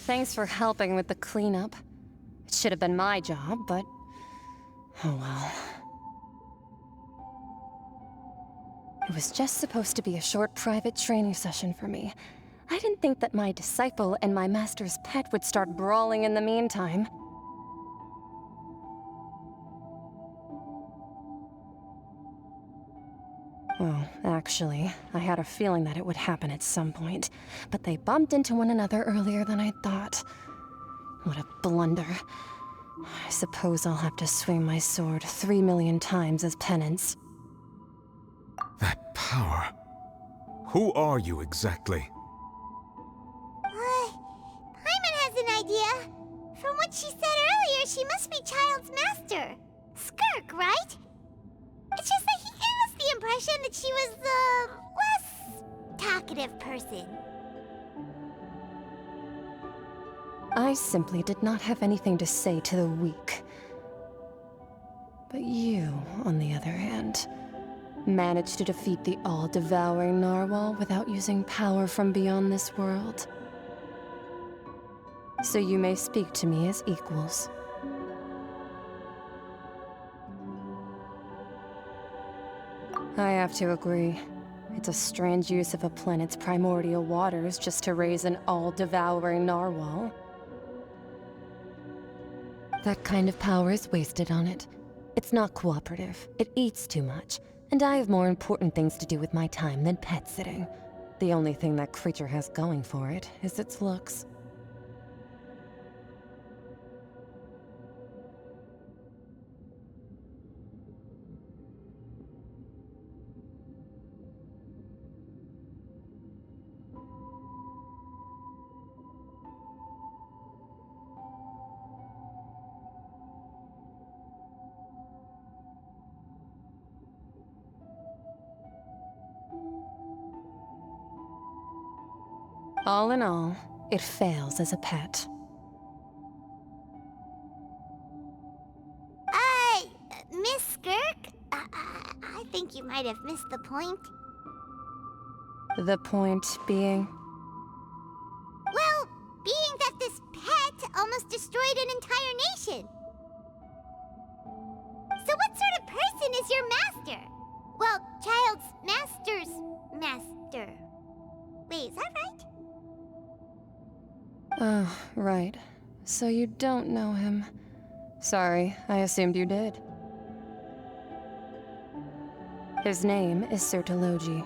Thanks for helping with the cleanup. It should have been my job, but... oh well. It was just supposed to be a short private training session for me. I didn't think that my disciple and my master's pet would start brawling in the meantime. Well, actually, I had a feeling that it would happen at some point, but they bumped into one another earlier than I thought. What a blunder. I suppose I'll have to swing my sword 3 million times as penance. That power. Who are you exactly? Paimon has an what she said earlier, she must be Child's master. Skirk, right? It's just that he gave us the impression that she was the less talkative person. I simply did not have anything to say to the weak. But you, on the other hand, managed to defeat the all-devouring narwhal without using power from beyond this world. So you may speak to me as equals. I have to agree. It's a strange use of a planet's primordial waters just to raise an all-devouring narwhal. That kind of power is wasted on it. It's not cooperative. It eats too much. And I have more important things to do with my time than pet sitting. The only thing that creature has going for it is its looks. All in all, it fails as a pet. Miss Skirk? I think you might have missed the point. The point being? Well, being that this pet almost destroyed an entire nation. So what sort of person is your master? Well, Child's master's master. Wait, is that right? Oh, right. So you don't know him. Sorry, I assumed you did. His name is Sertologi.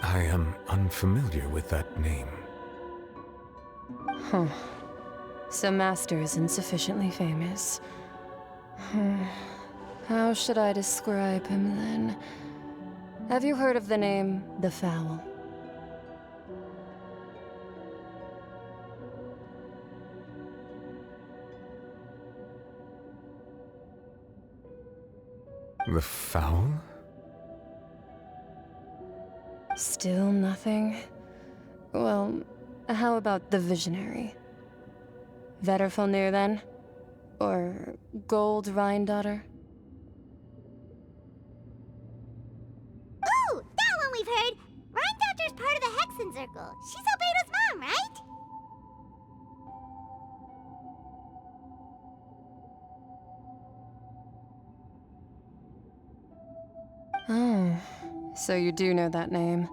I am unfamiliar with that name. Huh. So Master is insufficiently famous. How should I describe him then? Have you heard of the name The Fowl? The Fowl? Still nothing? Well, how about the Visionary? Vetterfalnir then? Or Gold Rhine-daughter? Ooh, that one we've heard! Rhine-daughter's part of the Hexen Circle. She's Albedo's mom, right? Oh, so you do know that name.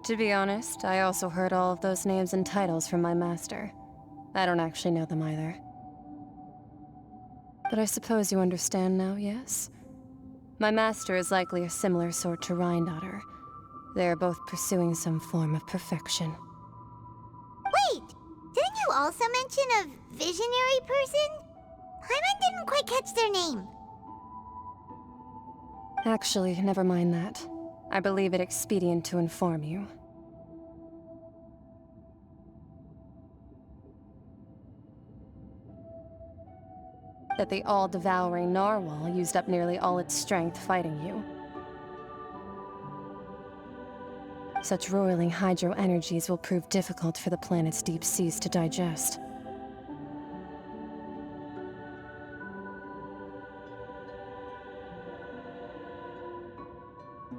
To be honest, I also heard all of those names and titles from my master. I don't actually know them either. But I suppose you understand now, yes? My master is likely a similar sort to Rhine-daughter. They are both pursuing some form of perfection. Wait, didn't you also mention a visionary person? Hyman didn't quite catch their name. Actually, never mind that. I believe it expedient to inform you. That the all-devouring narwhal used up nearly all its strength fighting you. Such roiling hydro energies will prove difficult for the planet's deep seas to digest.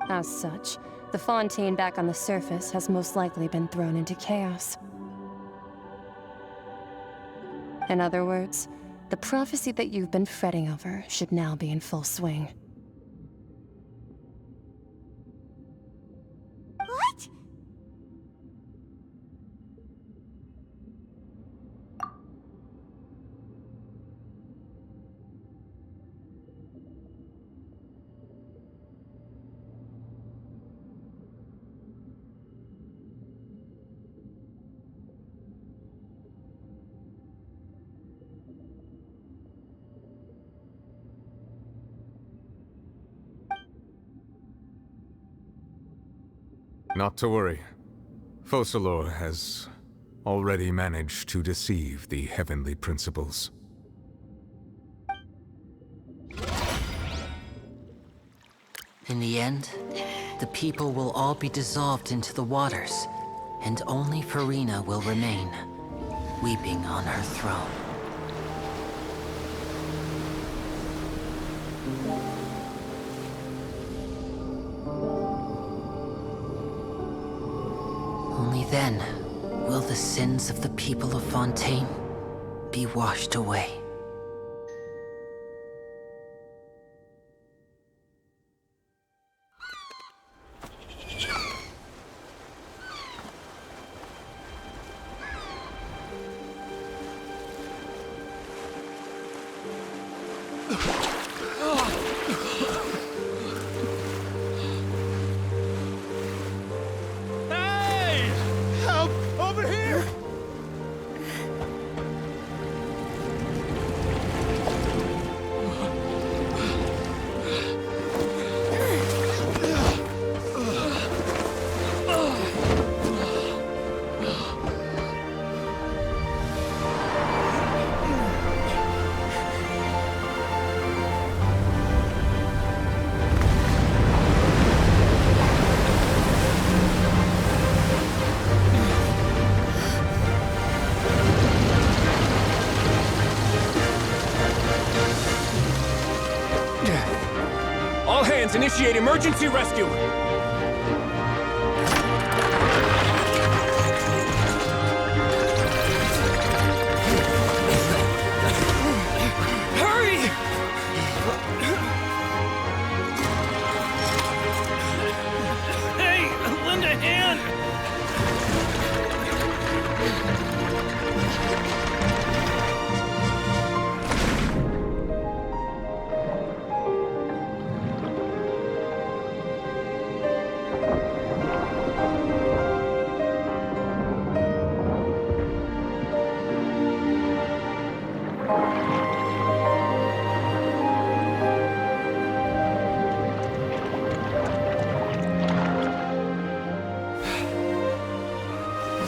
As such, the fontaine back on the surface has most likely been thrown into chaos. In other words, the prophecy that you've been fretting over should now be in full swing. What? Not to worry. Focalor has already managed to deceive the heavenly principles. In the end, the people will all be dissolved into the waters, and only Furina will remain, weeping on her throne. Only then will the sins of the people of Fontaine be washed away. Hey! Help! Over here! All hands, initiate emergency rescue! Hurry! Hey, lend a hand!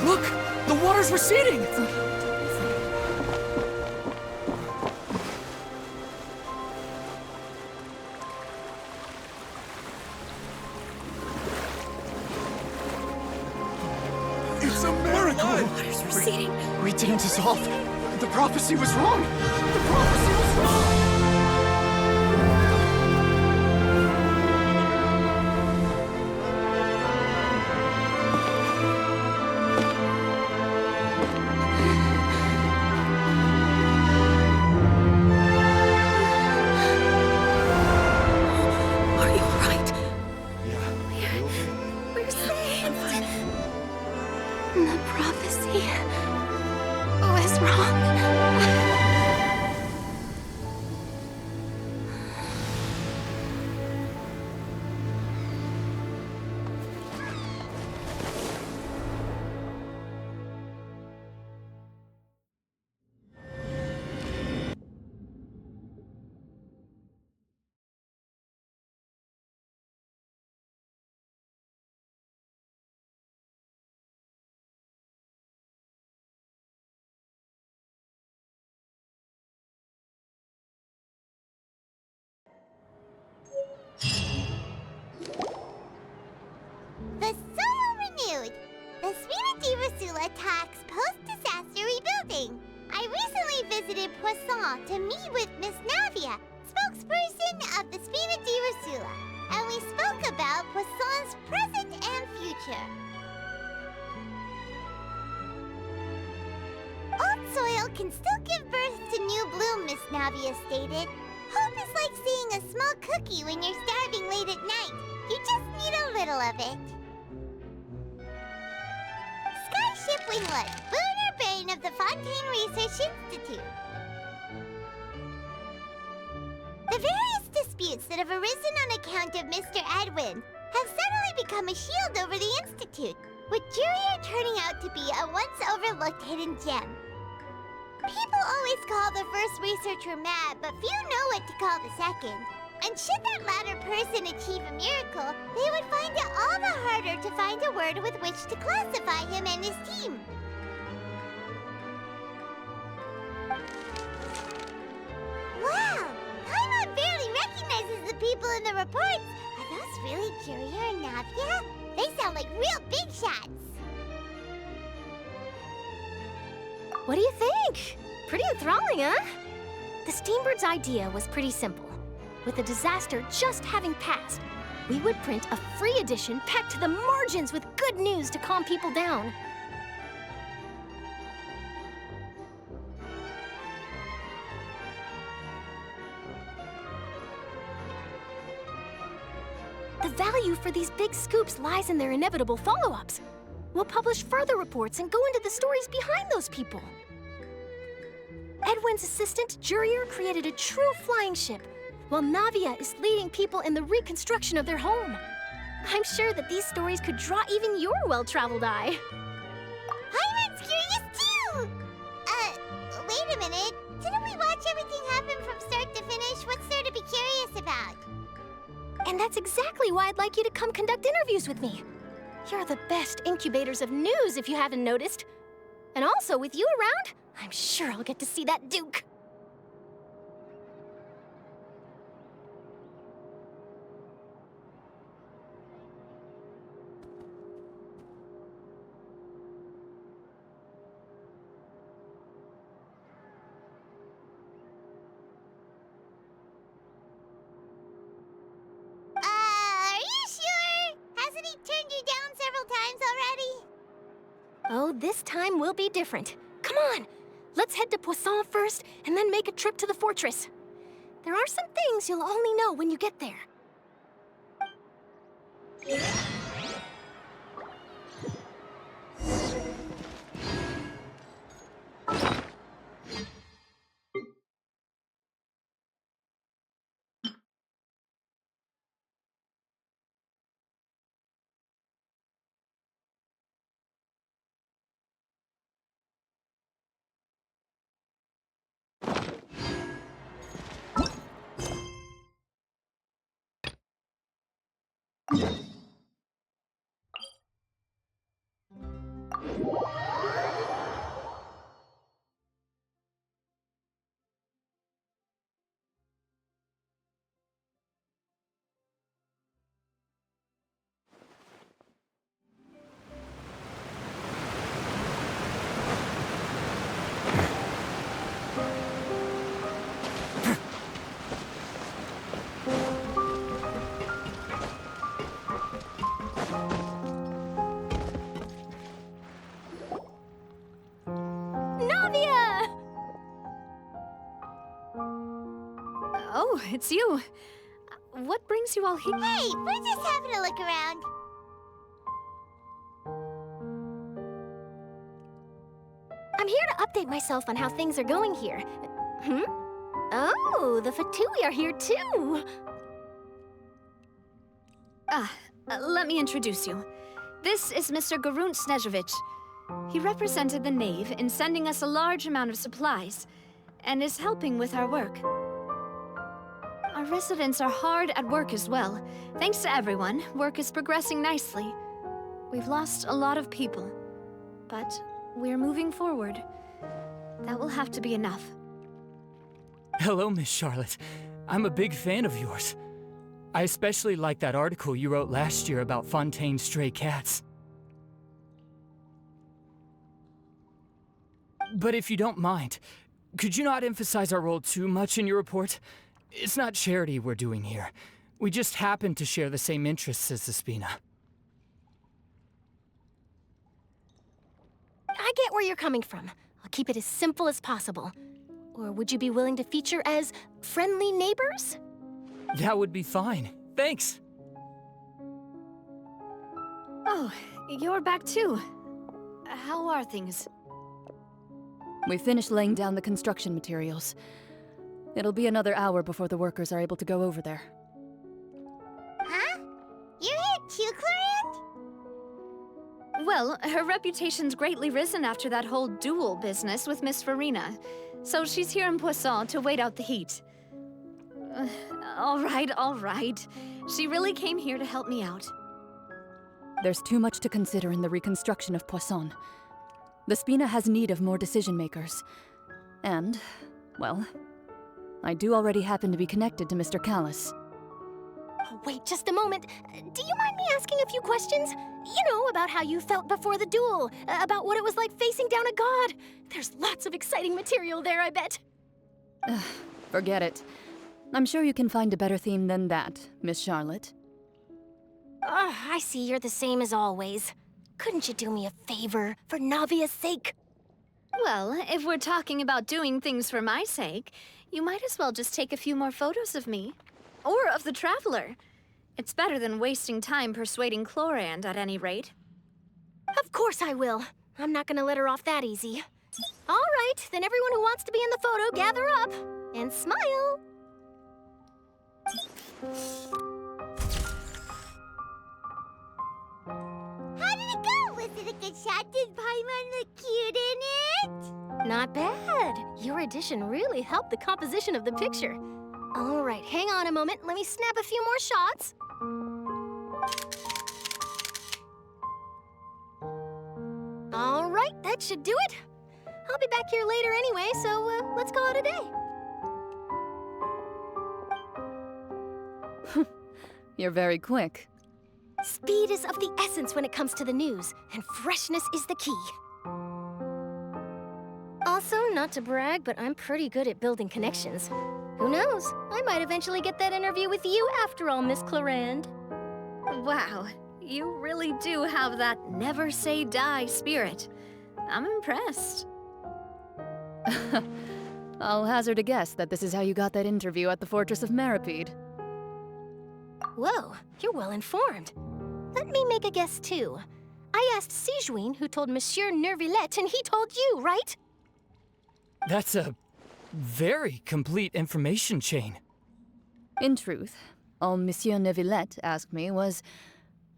Look! The water's receding! It's a miracle! Water's receding. We didn't dissolve. The prophecy was wrong! The prophecy was wrong! Are you alright? Yeah. We're safe. The prophecy was wrong. The Solo renewed! The Spina di Rosula attacks post-disaster rebuilding. I recently visited Poisson to meet with Miss Navia, spokesperson of the Spina di Rosula, and we spoke about Poisson's present and future. Old soil can still give birth to new bloom, Miss Navia stated. Hope is like seeing a small cookie when you're starving late at night. You just need a little of it. Skyship Winglet, Lunar Brain of the Fontaine Research Institute. The various disputes that have arisen on account of Mr. Edwin have suddenly become a shield over the Institute, with Jurier turning out to be a once-overlooked hidden gem. People always call the first researcher mad, but few know what to call the second. And should that latter person achieve a miracle, they would find it all the harder to to find a word with which to classify him and his team. Wow! Paimon barely recognizes the people in the reports. Are those really Jurier and Navia? They sound like real big shots. What do you think? Pretty enthralling, huh? The Steambird's idea was pretty simple. With the disaster just having passed, we would print a free edition packed to the margins with good news to calm people down. The value for these big scoops lies in their inevitable follow-ups. We'll publish further reports and go into the stories behind those people. Edwin's assistant, Jurier, created a true flying ship, while Navia is leading people in the reconstruction of their home. I'm sure that these stories could draw even your well-traveled eye. Paimon's curious too! Wait a minute. Didn't we watch everything happen from start to finish? What's there to be curious about? And that's exactly why I'd like you to come conduct interviews with me. You're the best incubators of news, if you haven't noticed. And also, with you around, I'm sure I'll get to see that Duke. Are you sure? Hasn't he turned you down several times already? Oh, this time will be different. Come on! Let's head to Poisson first, and then make a trip to the fortress. There are some things you'll only know when you get there. Oh, it's you. What brings you all here? Hey, we're just having a look around. I'm here to update myself on how things are going here. Oh, the Fatui are here too! Let me introduce you. This is Mr. Garunt Snežević. He represented the Knave in sending us a large amount of supplies, and is helping with our work. Our residents are hard at work as well. Thanks to everyone, work is progressing nicely. We've lost a lot of people, but we're moving forward. That will have to be enough. Hello, Miss Charlotte. I'm a big fan of yours. I especially like that article you wrote last year about Fontaine's stray cats. But if you don't mind, could you not emphasize our role too much in your report? It's not charity we're doing here. We just happen to share the same interests as the Spina. I get where you're coming from. I'll keep it as simple as possible. Or would you be willing to feature as friendly neighbors? That would be fine. Thanks. Oh, you're back too. How are things? We finished laying down the construction materials. It'll be another hour before the workers are able to go over there. Huh? You're here too, Clorinde? Well, her reputation's greatly risen after that whole duel business with Miss Furina, so she's here in Poisson to wait out the heat. All right. She really came here to help me out. There's too much to consider in the reconstruction of Poisson. The Spina has need of more decision-makers. And, well, I do already happen to be connected to Mr. Callis. Oh, wait just a moment. Do you mind me asking a few questions? You know, about how you felt before the duel, about what it was like facing down a god. There's lots of exciting material there, I bet. Forget it. I'm sure you can find a better theme than that, Miss Charlotte. I see you're the same as always. Couldn't you do me a favor, for Navia's sake? Well, if we're talking about doing things for my sake, you might as well just take a few more photos of me. Or of the Traveler. It's better than wasting time persuading Chlorand, at any rate. Of course I will. I'm not gonna let her off that easy. All right, then everyone who wants to be in the photo, gather up. And smile. How did it go? Was it a good shot? Did Paimon look cute in it? Not bad. Your addition really helped the composition of the picture. All right, hang on a moment. Let me snap a few more shots. All right, that should do it. I'll be back here later anyway, so let's call it a day. You're very quick. Speed is of the essence when it comes to the news, and freshness is the key. Also, not to brag, but I'm pretty good at building connections. Who knows? I might eventually get that interview with you after all, Miss Chlorand. Wow, you really do have that never say die spirit. I'm impressed. I'll hazard a guess that this is how you got that interview at the Fortress of Maripede. Whoa, you're well informed. Let me make a guess too. I asked Sijuin, who told Monsieur Nervillette, and he told you, right? That's a very complete information chain. In truth, all Monsieur Neuvillette asked me was,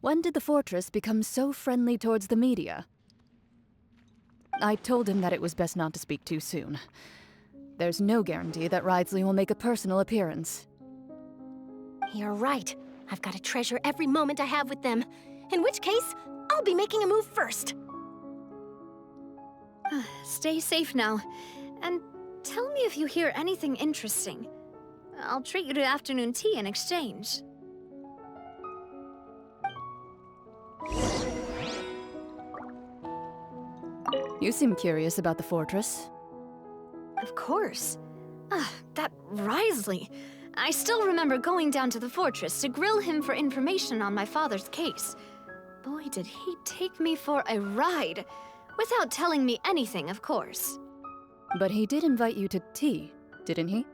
when did the fortress become so friendly towards the media? I told him that it was best not to speak too soon. There's no guarantee that Ridesley will make a personal appearance. You're right. I've got to treasure every moment I have with them. In which case, I'll be making a move first. Stay safe now. And tell me if you hear anything interesting. I'll treat you to afternoon tea in exchange. You seem curious about the fortress. Of course. That Ridesley. I still remember going down to the fortress to grill him for information on my father's case. Boy, did he take me for a ride. Without telling me anything, of course. But he did invite you to tea, didn't he?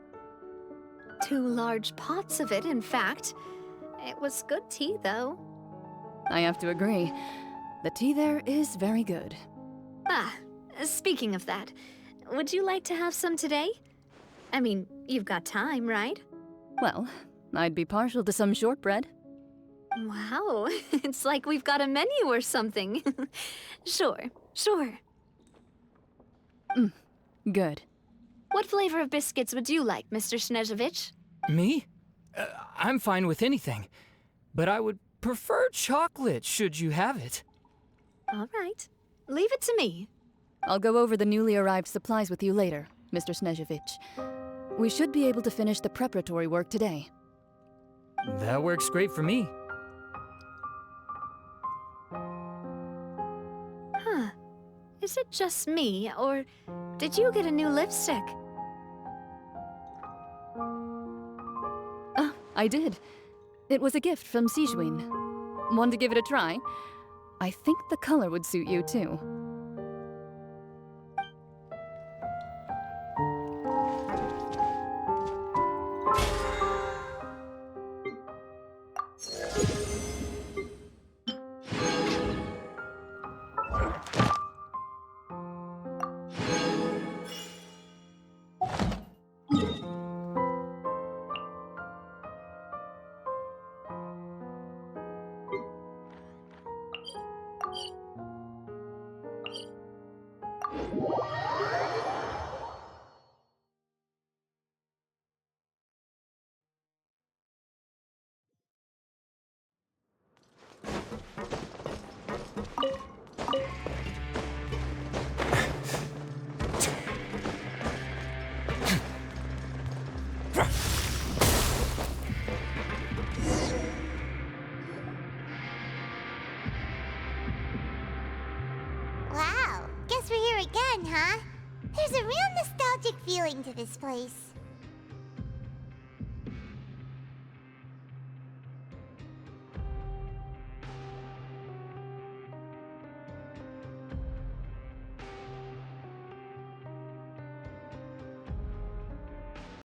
2 large pots of it, in fact. It was good tea, though. I have to agree. The tea there is very good. Speaking of that, would you like to have some today? I mean, you've got time, right? Well, I'd be partial to some shortbread. Wow, it's like we've got a menu or something. Sure. Good. What flavor of biscuits would you like, Mr. Snezhevich? Me? I'm fine with anything. But I would prefer chocolate, should you have it. All right. Leave it to me. I'll go over the newly arrived supplies with you later, Mr. Snezhevich. We should be able to finish the preparatory work today. That works great for me. Is it just me, or did you get a new lipstick? I did. It was a gift from Sijuin. Want to give it a try? I think the color would suit you, too. here again, huh? There's a real nostalgic feeling to this place.